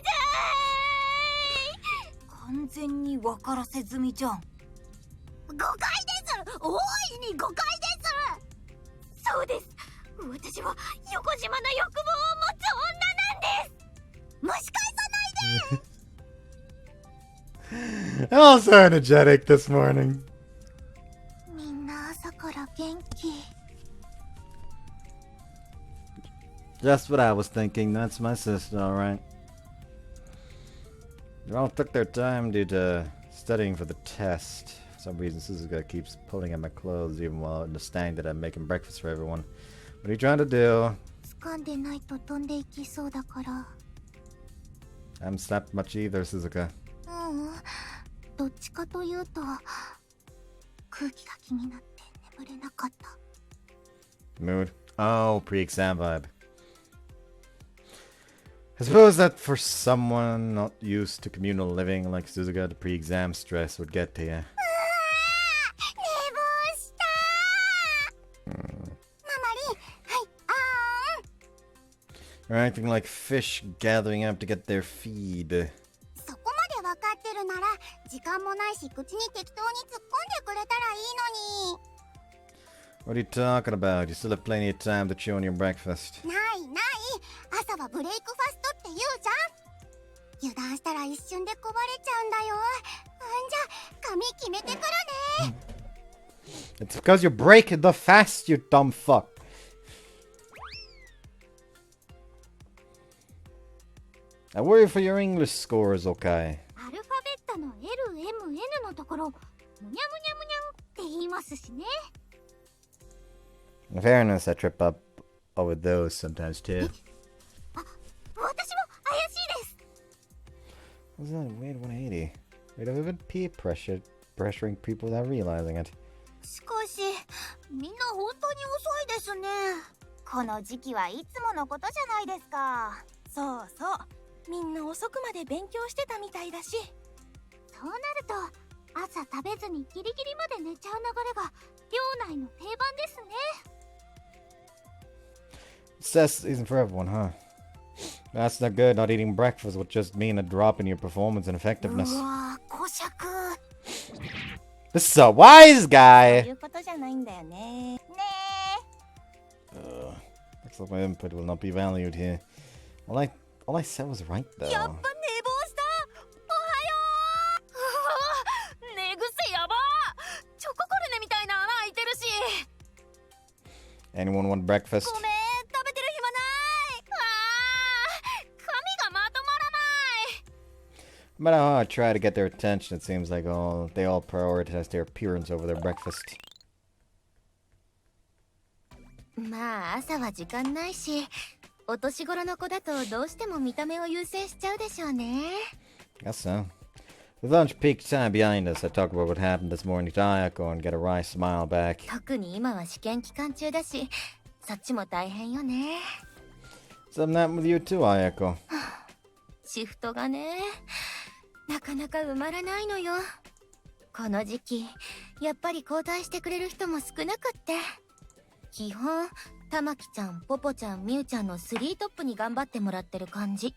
完全に分からせ済みじゃん。誤解です。大いに誤解です。そうです。私はよこしまな欲望を持つ女なんです。蒸し返さないで。Also energetic this morning. みんな朝から元気。 Just what I was thinking. That's my sister, alright. They all took their time due to studying for the test. For some reason, Suzuka keeps pulling at my clothes even while understanding that I'm making breakfast for everyone. What are you trying to do? 掴んでないと飛んでいきそうだから。 I haven't slept much either, Suzuka. どっちかというと空気が気になって眠れなかった。 Mood? Oh, pre-exam vibe. I suppose that for someone not used to communal living like Suzuka, the pre-exam stress would get to you. 眠 They're acting like fish gathering up to get their feed. そこまで分かってるなら時間もないし口に適当に突っ込んでくれたらいいのに。 What are you talking about? You still have plenty of time to chew on your breakfast. ないない、朝はブレイクファストって言うじゃん。油断したら一瞬で壊れちゃうんだよ。じゃ髪決めてくるね。 It's because you break the fast, you dumb fuck. I worry for your English scores, okay? アルファベットの LMN のところむにゃむにゃむにゃんって言いますしね。 In fairness, I trip up over those sometimes too. 私も怪しいです。 What's that weird 180? Wait, I've been pressuring people without realizing it. しかしみんな本当に遅いですね。この時期はいつものことじゃないですか。そうそう、みんな遅くまで勉強してたみたいだし。そうなると朝食べずにギリギリまで寝ちゃう流れが寮内の定番ですね。 Success isn't for everyone, huh? That's not good. Not eating breakfast would just mean a drop in your performance and effectiveness. うわー、こしゃく。 This is a wise そう guy! いうことじゃないんだよね。ね Looks like my input will not be valued here. All I said was right, though. やっぱ寝坊した。おはよう。寝癖やば。チョココルネみたいな穴開いてるし。 Anyone want breakfast? ごめん、食べてる暇ない。髪がまとまらない。 No matter how I try to get their attention, it seems like they all prioritize their appearance over their breakfast. まあ朝は時間ないし、お年頃の子だとどうしても見た目を優先しちゃうでしょうね。 Guess so. With lunch peak time behind us, I talk about what happened this morning to Ayako and get a wry smile back. 特に今は試験期間中だし、そっちも大変よね。 Something happened with you too, Ayako. シフトがね、なかなか埋まらないのよ。この時期、やっぱり交代してくれる人も少なくって。基本、たまきちゃん、ポポちゃん、みゆちゃんの3トップに頑張ってもらってる感じ。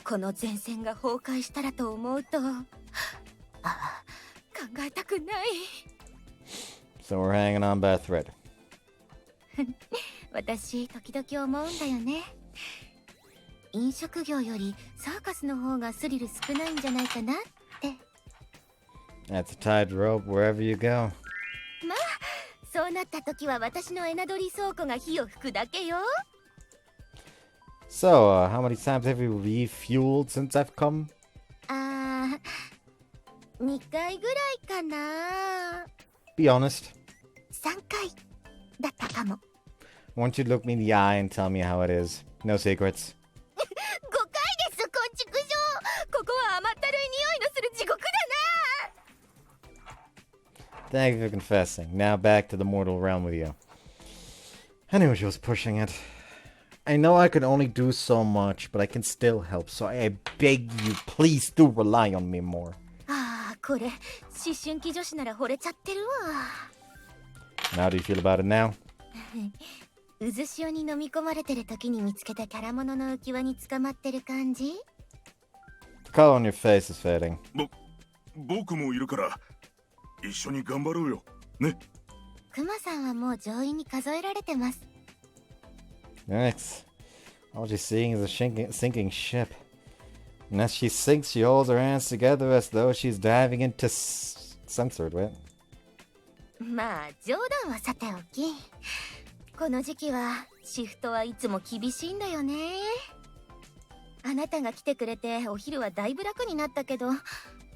この前線が崩壊したらと思うと、考えたくない。 So we're hanging on by a thread. 私、時々思うんだよね。飲食業よりサーカスの方がスリル少ないんじゃないかなって。 That's a tightrope wherever you go. まあ、そうなった時は私のエナドリ倉庫が火を吹くだけよ。 So, how many times have you refueled since I've come? あー、2回ぐらいかな。 Be honest. 3回だったかも。 Won't you look me in the eye and tell me how it is? No secrets. 5回です、こんちくしょう。ここは甘ったるい匂いのする地獄だ Thank you for confessing. Now back to the mortal realm with you. I knew she was pushing it. I know I could only do so much, but I can still help, so I beg you, please do rely on me more. な。あー、これ、思春期女子なら惚れちゃってるわ。 How do you feel about it now? 渦潮に飲み込まれてる時に見つけたキャラものの浮き輪に捕まってる感じ。 The color on your face is fading. 僕もいるから一緒に頑張ろうよね。クマさんはもう上位に数えられてます。 Next, all she's seeing is a sinking ship. And as she sinks, she holds her hands together as though she's diving into censored wit. まあ冗談はさておき、この時期はシフトはいつも厳しいんだよね。あなたが来てくれてお昼はだいぶ楽になったけど、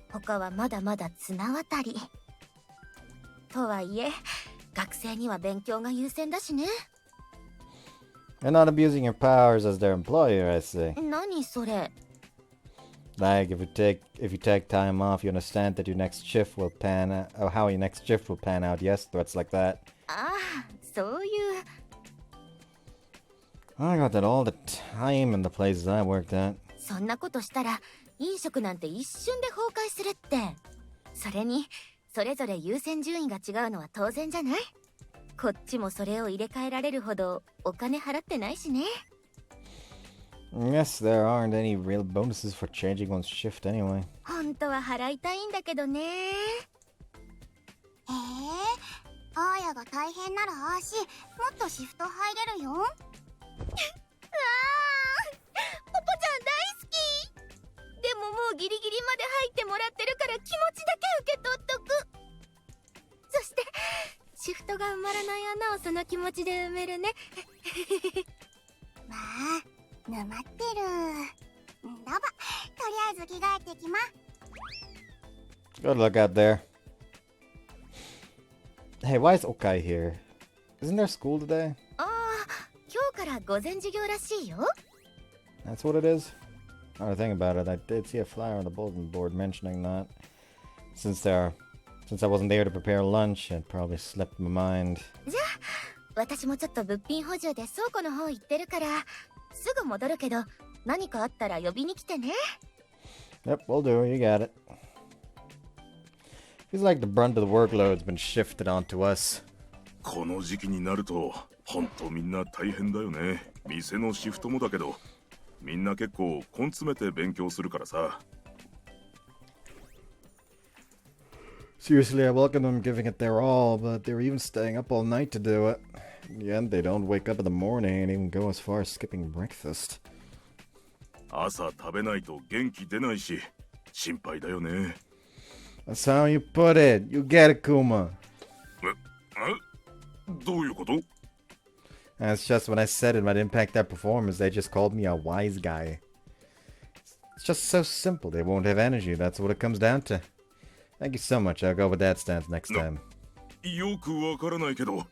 他はまだまだ綱渡り。とはいえ、学生には勉強が優先だしね。 You're not abusing your powers as their employer, I see. 何それ。 Like if you take time off, you understand that your next shift will pan out, or how your next shift will pan out. Yes, threats like that. ああ、そういう。 I got that all the time in the places I worked at. そんなことしたら飲食なんて一瞬で崩壊するって。それにそれぞれ優先順位が違うのは当然じゃない？こっちもそれを入れ替えられるほどお金払ってないしね。Yes, there aren't any real bonuses for changing one's shift anyway. 本当は払いたいんだけどね。アーヤが大変ならあーし、もっとシフト入れるよ。あー、ポポちゃん大好き。でももうギリギリまで入ってもらってるから気持ちだけ受け取っとく。そしてシフトが埋まらない穴をその気持ちで埋めるね。まあ沼ってる。ロバ、とりあえず着替えてきま。 Good luck out there. Hey, why is Okai here? Isn't there school today? ああ、今日から午前授業らしいよ。 That's what it is? Now that I think about it, I did see a flyer on the bulletin board mentioning that. Since I wasn't there to prepare lunch, it probably slipped my mind. じゃあ私もちょっと物品補充で倉庫の方行ってるからすぐ戻るけど、何かあったら呼びに来てね。 Yep, will do. You got it. Feels like the brunt of the workload's been shifted onto us. この時期になるとほんとみんな大変だよね。店のシフトもだけど、みんな結構根詰めて勉強するからさ。Seriously, I welcome them giving it their all, but they were even staying up all night to do it. In the end, they don't wake up in the morning and even go as far as skipping breakfast. 朝食べないと元気出ないし、心配だよね。That's how you put it. You get it, Kuma. どういうこと？ That's just when I said it might impact their performance, they just called me a wise guy. It's just so simple. They won't have energy. That's what it comes down to. Thank you so much. I'll go with that stance next time. よくわからないけど、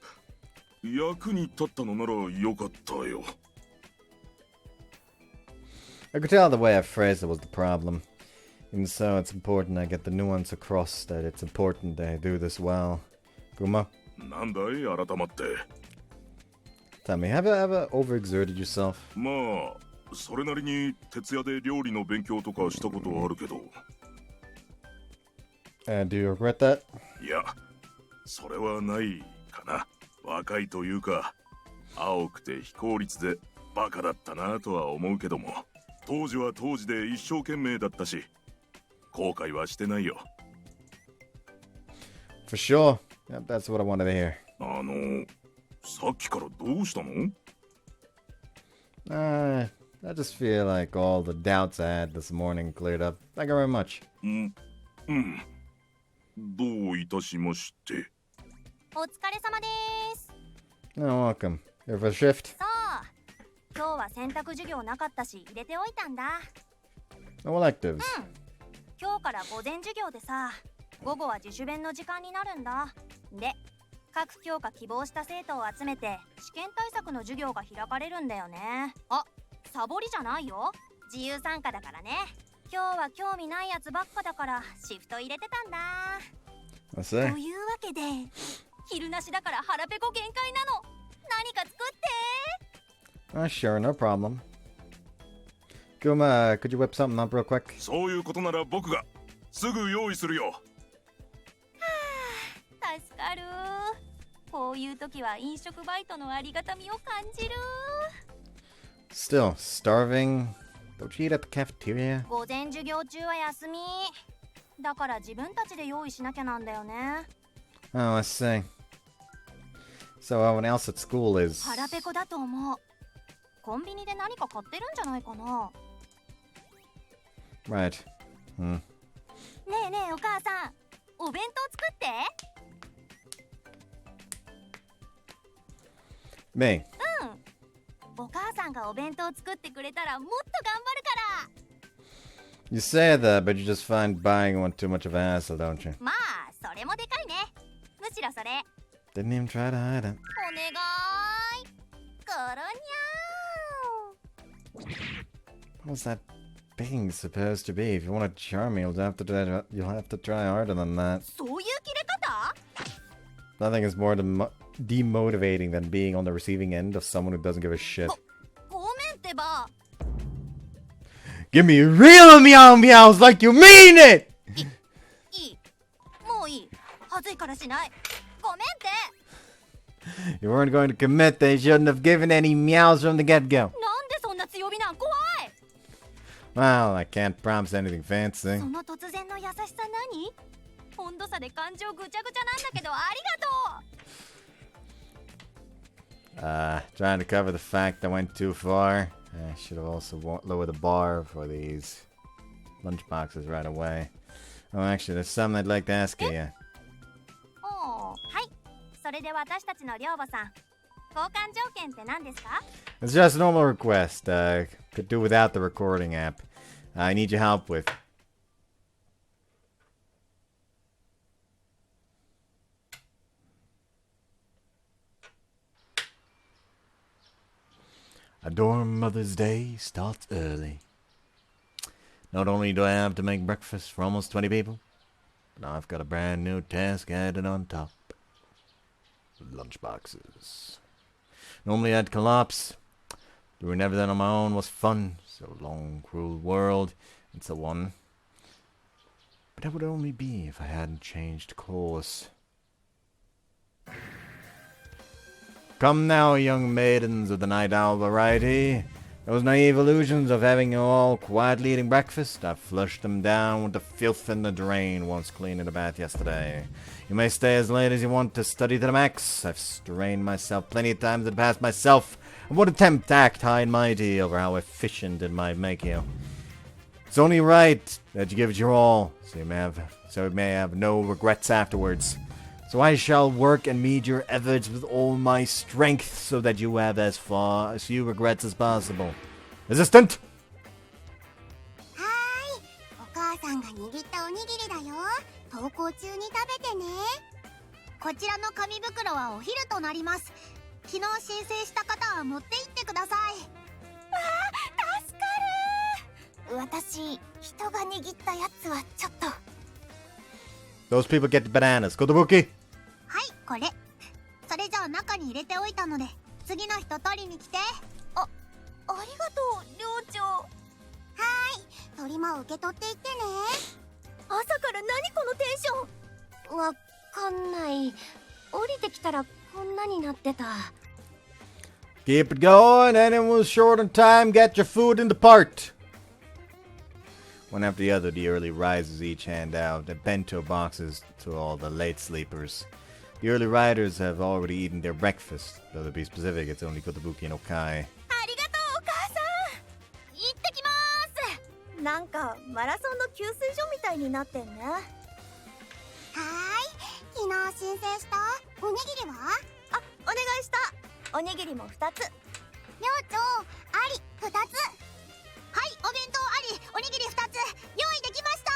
役に立ったのならよかったよ。I could tell the way I phrased it was the problem. Even so, it's important I get the nuance across that it's important that I do this well. Kuma? なんだい改まって。Tell me, have you ever overexerted yourself? まあ、それなりに徹夜で料理の勉強とかしたことはあるけど。Do you regret that? いや、それはないかな。若いというか、青くて非効率でバカだったなとは思うけども、当時は当時で一生懸命だったし、後悔はしてないよ。For sure. Yep, that's what I wanted to hear. さっきからどうしたの？ I just feel like all the doubts I had this morning cleared up. Thank you very much. どういたしまして。お疲れ様です。 Oh, welcome. Here for a shift? そう、今日は選択授業なかったし入れておいたんだ。 No electives. 今日から午前授業でさ、午後は自主勉の時間になるんだ。で、各教科希望した生徒を集めて試験対策の授業が開かれるんだよね。あ、サボりじゃないよ。自由参加だからね。今日は興味ないやつばっかだからシフト入れてたんだ。I see. というわけで、昼なしだから腹ペコ限界なの。何か作って。Sure, no problem. Kuma, could you whip something up real quick? そういうことなら僕がすぐ用意するよ。助かる。こういう時は飲食バイトのありがたみを感じる。 Still, starving? Don't you eat at the cafeteria? 午前授業中は休み。だから自分たちで用意しなきゃなんだよね。 Oh, I see. So everyone else at school is... 腹ペコだと思う。コンビニで何か買ってるんじゃないかな。 Right. ねえねえお母さん、お弁当作って。 Me? お母さんがお弁当作ってくれたらもっと頑張るから。 You say that, but you just find buying one too much of a hassle, don't you? まあそれもでかいね。むしろそれ Didn't even try to hide it. お願い。ゴロニャー。 What's that being supposed to be? If you want to charm me, you'll have to try harder than that. そういう切れ方？ Nothing is more demotivating than being on the receiving end of someone who doesn't give a shit. ごめんってば。 Give me real meow meows like you mean it! いい。もういい。恥ずいからしない。ごめんって。You weren't going to commit, they shouldn't have given any meows from the get-go. なんでそんな強火なん怖い Well, I can't promise anything fancy. その突然の優しさ何温度差で感情ぐちゃぐちゃなんだけどありがとう Trying to cover the fact I went too far. I should have also lowered the bar for these lunchboxes right away. Oh, actually, there's something I'd like to ask you. おーはいそれで私たちの寮母さん交換条件って何ですか It's just a normal request. Could do without the recording app. I need your help with. A dorm Mother's Day starts early. Not only do I have to make breakfast for almost 20 people, but now I've got a brand new task added on top. Lunchboxes. Normally I'd collapse. Doing everything on my own was fun. So long, cruel world, and so on. But that would only be if I hadn't changed course. Come now, young maidens of the night owl variety. Those naive illusions of having you all quietly eating breakfast, I've flushed them down with the filth in the drain once cleaning the bath yesterday. You may stay as late as you want to study to the max. I've strained myself plenty of times in the past myself. I would attempt to act high and mighty over how efficient it might make you. It's only right that you give it your all, so you may have no regrets afterwards. So I shall work and meet your efforts with all my strength, so that you have as few regrets as possible. Assistant! はーい、お母さんが握ったおにぎりだよ。登校中に食べてね。こちらの紙袋はお昼となります。昨日申請した方は持って行ってください。わあ、助かる。私、人が握ったやつはちょっと。Those people get the bananas. Go to Wookie! はい、これ。それじゃあ中に入れておいたので、次の人取りに来て。ありがとう、寮長。はーい、取りも受け取っていってね。朝から何このテンション。わかんない。降りてきたらこんなになってた。Keep it going, anyone who's short on time, get your food in the part! One after the other, the early risers each hand out the bento boxes to all the late sleepers. The early riders have already eaten their breakfast, though to be specific, it's only Kotobuki and Okai. ありがとう、お母さん。行ってきまーす。なんかマラソンの給水所みたいになってんね。はーい、昨日申請したおにぎりは？あ、お願いした。おにぎりも2つ。寮長、あり2つ。はい、お弁当あり、おにぎり2つ用意できました。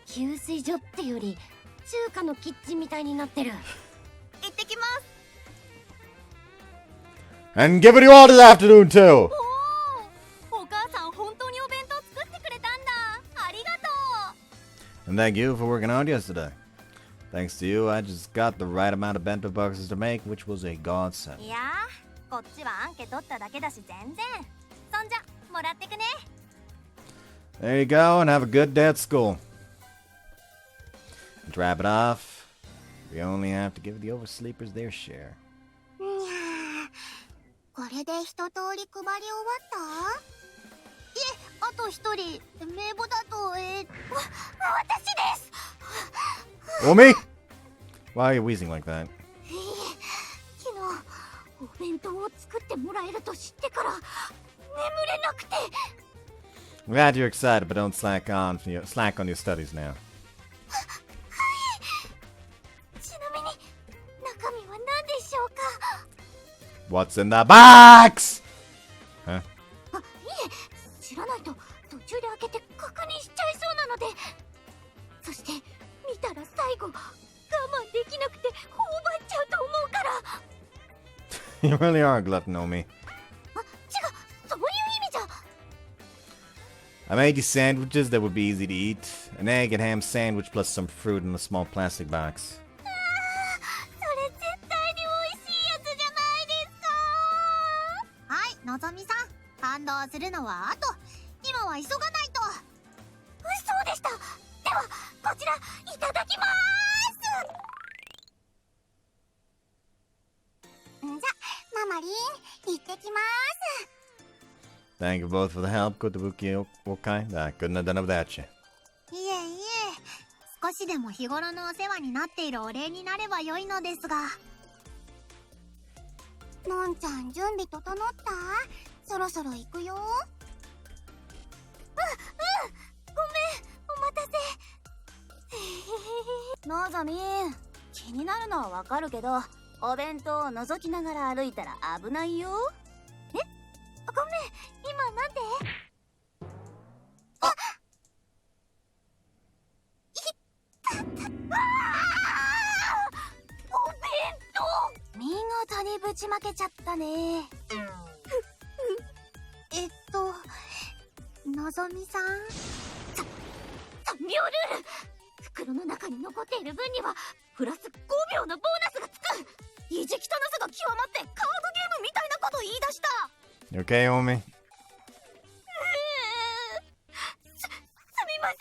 給水所ってより中華のキッチンみたいになってる。行ってきます。 And give it you all this afternoon, too! お母さん本当にお弁当作ってくれたんだありがとう And thank you for working out yesterday. Thanks to you, I just got the right amount of bento boxes to make, which was a godsend. いやーこっちはアンケ取っただけだし全然そんじゃもらってくね There you go, and have a good day at school. And to wrap it off, we only have to give the oversleepers their share. にゃー、これで一通り配り終わった？いえ、あと一人。名簿だと、私です。Omi? Why are you wheezing like that? 昨日お弁当を作ってもらえると知ってから眠れなくて。 I'm glad you're excited, but don't slack on your studies now. ちなみに中身は何でしょうか？ What's in the box? Huh? あ、いえ、知らないと途中で開けて確認しちゃいそうなので。そして見たら最後我慢できなくて頬張っちゃうと思うから。 You really are a glutton, Omi. あ、違う、そういう意味じゃ。 I made you sandwiches that would be easy to eat. An egg and ham sandwich plus some fruit in a small plastic box. それ絶対に美味しいやつじゃないですか。はい、のぞみさん、感動するのは後。今は急がないと。そうでした。ではこちらいただきまーす。じゃリン、行ってきます。 Thank you both for the help, Kotobuki Okai. I couldn't have done it without you. いえいえ、少しでも日頃のお世話になっているお礼になれば良いのですが。のんちゃん、準備整った？そろそろ行くよ。ごめん、お待たせ。のぞみん、気になるのはわかるけど、お弁当を覗きながら歩いたら危ないよ。え？ごめん、今なんで？お弁当！見事にぶちまけちゃったね。のぞみさん。3秒ルール！袋の中に残っている分にはプラス5秒のボーナスがつく。意地汚さが極まってカードゲームみたいなこと言い出した。 You okay, Omi? すみません。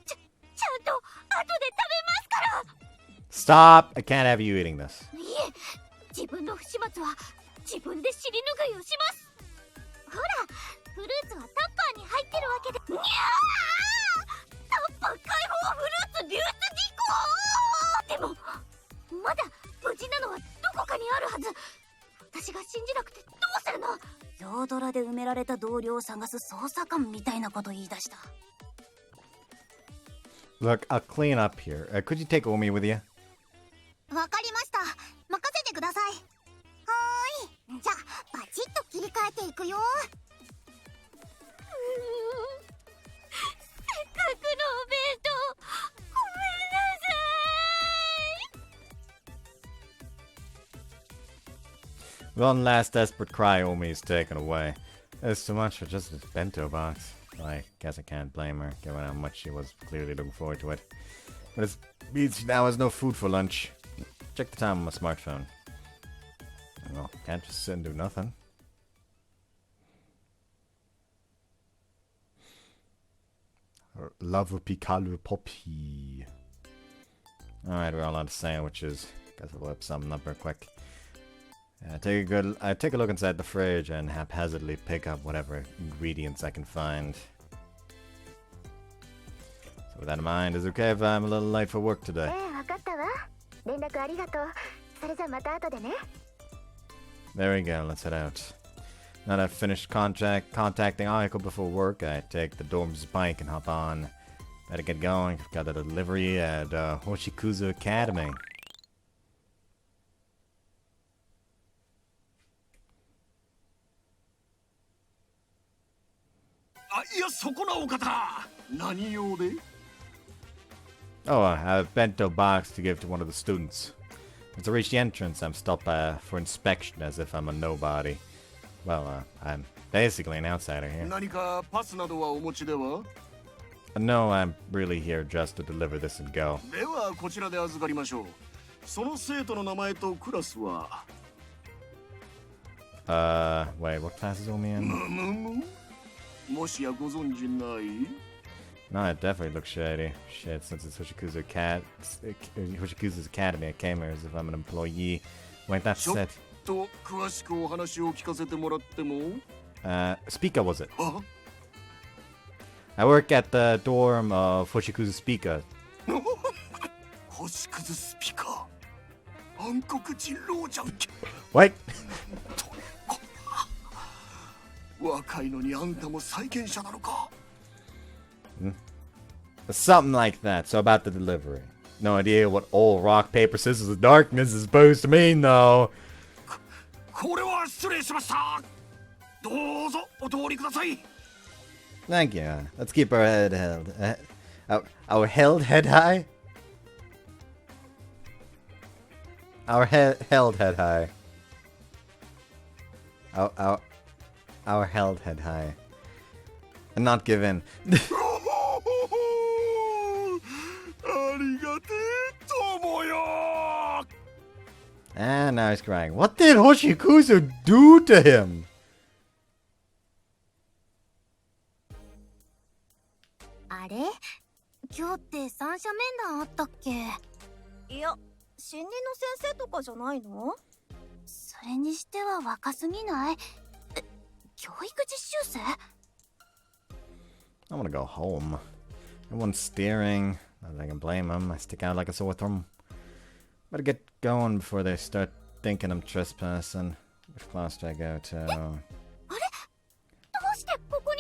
ちゃんと後で食べますから。 Stop! I can't have you eating this. いえ、自分の不始末は自分で尻拭いをします。ほら、フルーツはタッパーに入ってるわけで。にゃー！タッパー解放フルーツ流出事項！でもまだ無事なのはどこかにあるはず。私が信じなくてどうするの？洋ドラで埋められた同僚を探す捜査官みたいなこと言い出した。 Look, I'll clean up here. Could you take Omi with you? わかりました。任せてください。はーい。じゃあバチッと切り替えていくよ。せっかくのお弁当、ごめんなさい。 One last desperate cry, Omi is taken away. It's too much for just a bento box. Well, I guess I can't blame her, given how much she was clearly looking forward to it. But it means she now has no food for lunch. Check the time on my smartphone. Well, can't just sit and do nothing. LOVEPICAL-POPPY. Alright, we're all out of sandwiches. Guess I'll whip something up real quick. I take a look inside the fridge and haphazardly pick up whatever ingredients I can find. So with that in mind, is it okay if I'm a little late for work today? わかったわ。連絡ありがとう。それじゃまた後でね。 There we go, let's head out. Now that I've finished contacting Aiko before work, I take the dorm's bike and hop on. Better get going, I've got a delivery at Hoshikuzu Academy. いや、そこなお方。何用で？ Oh, I have a bento box to give to one of the students. As I reach the entrance, I'm stopped for inspection as if I'm a nobody. Well, I'm basically an outsider here. 何かパスなどはお持ちでは？ No, I'm really here just to deliver this and go. ではこちらで預かりましょう。その生徒の名前とクラスは？ Wait, what class is Omi in? もしやご存知ない？ No, it definitely looks shady. Shit, since it's Hoshikuzu's Academy, I came here as if I'm an employee. Wait, that's it. と詳しくお話を聞かせてもらっても？ Speaker was it? あ？ I work at the dorm of Hoshikuzu Speaker. 星屑スピカー。暗黒人狼じゃんけ。 What? 若いのにあんたも債権者なのか？ Something like that. So about the delivery. No idea what all rock, paper, scissors, and darkness is supposed to mean, though. これは失礼しました。どうぞお通りください。 Thank you. Let's keep our head held. Our held head high? Our held head high. Our held head high. And not give in. ありがてえ友よ。 And now he's crying. What did Hoshikuzu do to him? あれ？今日って三者面談あったっけ？いや、新任の先生とかじゃないの？それにししては若すぎない？教育実習生？ I wanna go home. Everyone's staring. Not that I can blame them. I stick out like a sore thumb. Better get going before they start thinking I'm trespassing. Which class do I go to? どうしてここに？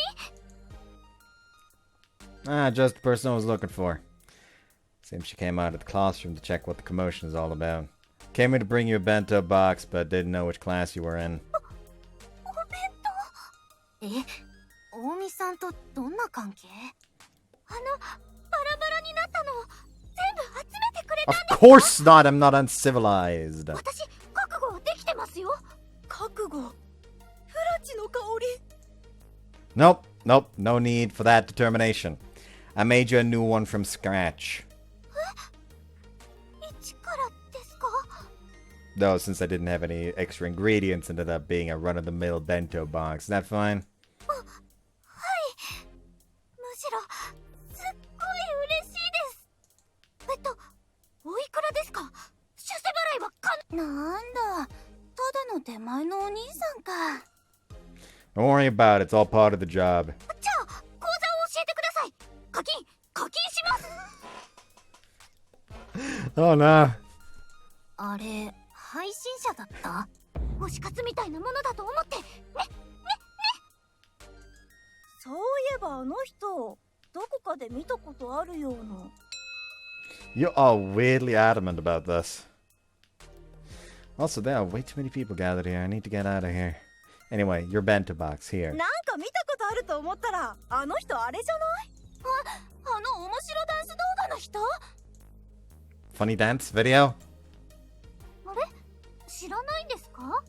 Ah, just the person I was looking for. Seems she came out of the classroom to check what the commotion is all about. Came in to bring you a bento box, but didn't know which class you were in. お弁当？大見さんとどんな関係？バラバラになったのを全部集めてくれたん Of ですか？ course not! I'm not uncivilized. 私、覚悟はできてますよ。覚悟。フラチの香り。 Nope, nope, no need for that determination. I made you a new one from scratch. 一からですか？ Though, since I didn't have any extra ingredients, ended up being a run-of-the-mill bento box. Is that fine? むしろすっごい嬉しいです。おいくらですか？出世払いはなんだ、ただの出前のお兄さんか。 Don't worry about it. It's all part of the job. じゃあ口座を教えてください。課金します。 Oh no. あれ、配信者だった？推し活みたいなものだと思ってね。そういえばあの人、どこかで見たことあるような。 You are weirdly adamant about this. Also, there are way too many people gathered here. I need to get out of here. Anyway, your bento box here. なんか見たことあると思ったら、あの人あれじゃない？あの面白ダンス動画の人？ Funny dance video? あれ？知らないんですか？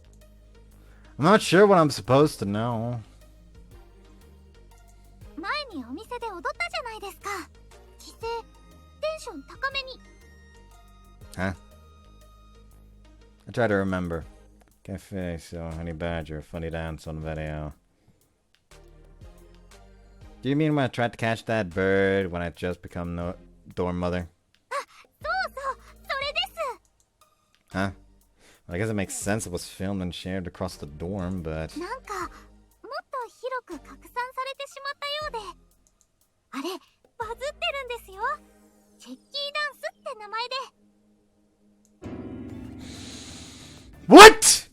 I'm not sure what I'm supposed to know. 前にお店で踊ったじゃないですか。規制、テンション高めに。 Huh? I try to remember. Cafe, so honey badger, funny dance on video. Do you mean when I tried to catch that bird when I just become no dorm mother? そうそう、それです。 Huh? Well, I guess it makes sense it was filmed and shared across the dorm, but... なんか、もっと広く拡散されてしまったようで。あれ、バズってるんですよ。チェッキーダンスって名前で。 What?!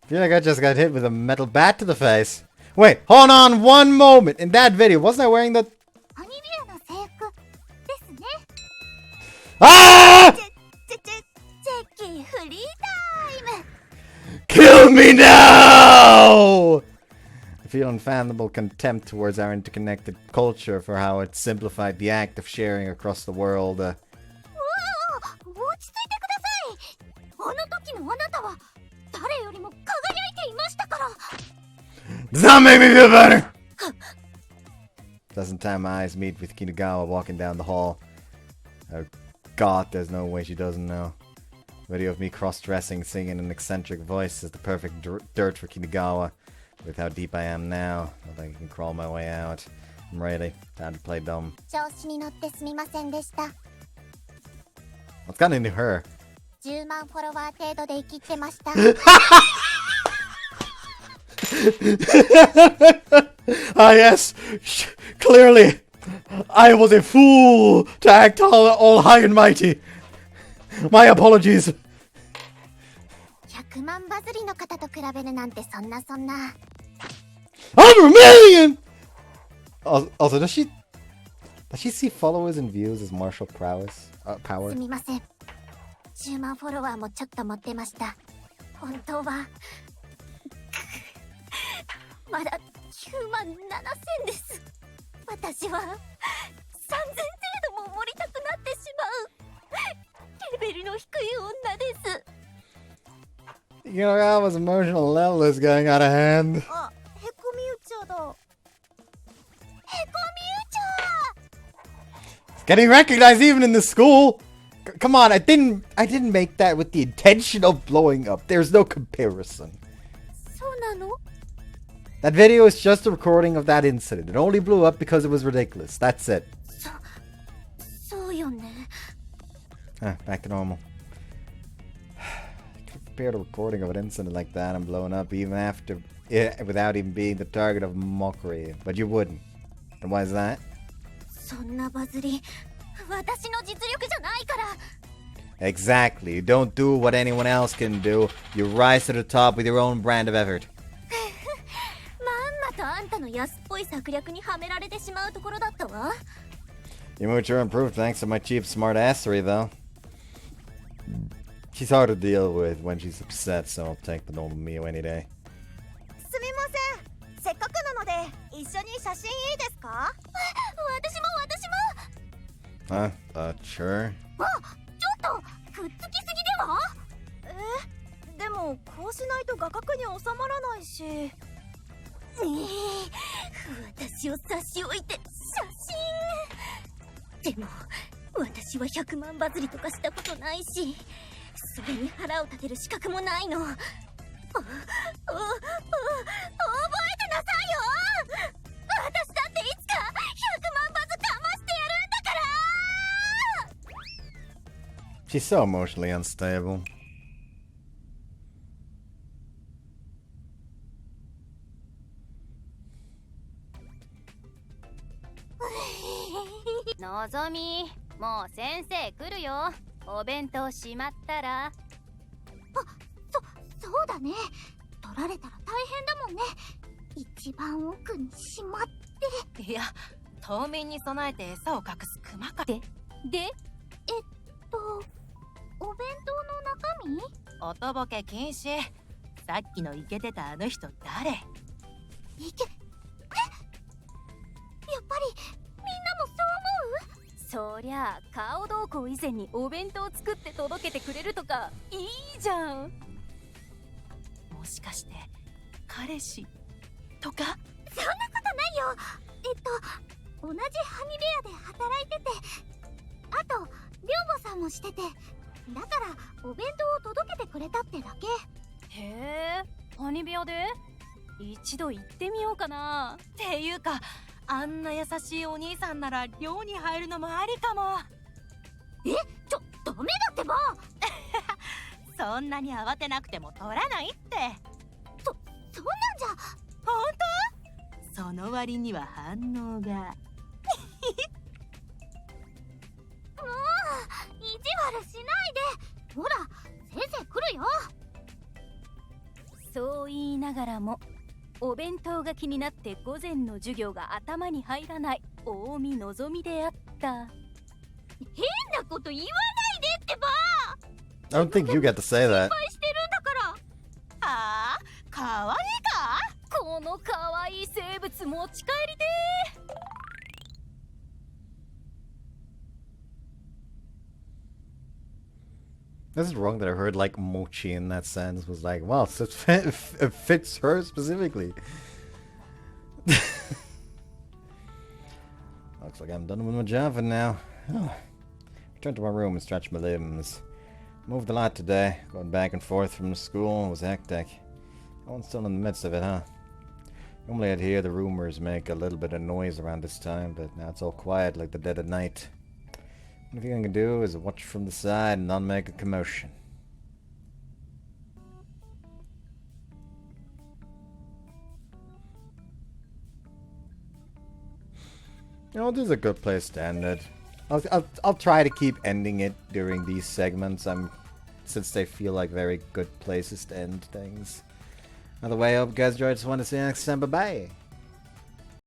I feel like I just got hit with a metal bat to the face. Wait, hold on one moment. In that video, wasn't I wearing the... アニビアの制服ですね。 Ah! チェッキーフリータイム。 Kill me now! I feel unfathomable contempt towards our interconnected culture for how it simplified the act of sharing across the world. 落ち着いてください。あの時のあなたは誰よりも輝いていましたから。 Does not make me feel better! Doesn't time my eyes meet with Kinugawa walking down the hall. Oh god, there's no way she doesn't know. Video of me cross-dressing, singing an eccentric voice is the perfect dirt for Kinugawa. With how deep I am now, I think I can crawl my way out. I'm ready. Time to play dumb. 調子に乗ってすみませんでした。 What's gotten into her? 10万フォロワー程度で生きてました。 Ah yes, clearly, I was a fool to act all high and mighty. My apologies. 100万バズりの方と比べるなんてそんな。 I'm a million! Also, does she see followers and views as martial prowess? Power? すみません。10万フォロワーもちょっと持ってました。本当はまだ9万7千です。私は3000程度も盛りたくなってしまうレベルの低い女です。 You know how his emotional level is going out of hand. あ、へこみうちゃだ。へこみうちゃ It's getting recognized even in the school. Come on, I didn't make that with the intention of blowing up. There's no comparison. そうなの？ That video is just a recording of that incident. It only blew up because it was ridiculous. That's it. そうよね。 Back to normal. appear a recording of an incident like that and blown up even after without even being the target of mockery, but you wouldn't. And why is that? そんなバズり、私の実力じゃないから。 Exactly. You don't do what anyone else can do. You rise to the top with your own brand of effort. まんまとあんたの安っぽい策略にはめられてしまうところだったわ。 Your mood sure improved thanks to my cheap smartassery, though. She's hard to deal with when she's upset, so I'll take the normal meal any day. すみません。せっかくなので一緒に写真いいですか？私も。Sure. あ、ちょっとくっつきすぎでは？でもこうしないと画角に収まらないし。私を差し置いて写真。でも私は100万バズりとかしたことないし、それに腹を立てる資格もないの。覚えてなさいよ。私だっていつか100万バズかましてやるんだから。 She's so emotionally unstable. Nozomi, もう先生来るよ。お弁当しまったら。そうだね。取られたら大変だもんね。一番奥にしまって。いや、冬眠に備えて餌を隠すクマか。でお弁当の中身？おとぼけ禁止。さっきのイケてたあの人誰？やっぱりみんなもそう思う？そりゃ顔同行以前にお弁当作って届けてくれるとかいいじゃん。もしかして彼氏とか？そんなことないよ。同じハニベアで働いてて、あと寮母さんもしてて、だからお弁当を届けてくれたってだけ。へえ、ハニビアで？一度行ってみようかな。っていうか、あんな優しいお兄さんなら寮に入るのもありかも。ダメだってば。そんなに慌てなくても取らないって。そんなんじゃ。本当？その割には反応が。もう意地悪しないで。ほら先生来るよ。そう言いながらもお弁当が気になって午前の授業が頭に入らない大見のぞみであった。変なこと言わないでってば。 I don't think you get to say that. 心配してるんだから。ああ、かわいいか？このかわいい生物持ち帰りで。This is wrong that I heard like mochi in that sense. Was like, wow, so it fits her specifically. Looks like I'm done with my job for now. Return to my room and stretch my limbs. Moved a lot today. Going back and forth from the school was hectic. I was still in the midst of it, huh? Normally I'd hear the rumors make a little bit of noise around this time, but now it's all quiet like the dead of night. Only thing I can do is watch from the side and not make a commotion. You know, this is a good place to end it. I'll try to keep ending it during these segments. Since they feel like very good places to end things. By the way, I hope you guys enjoyed. Just want to say next time, bye bye.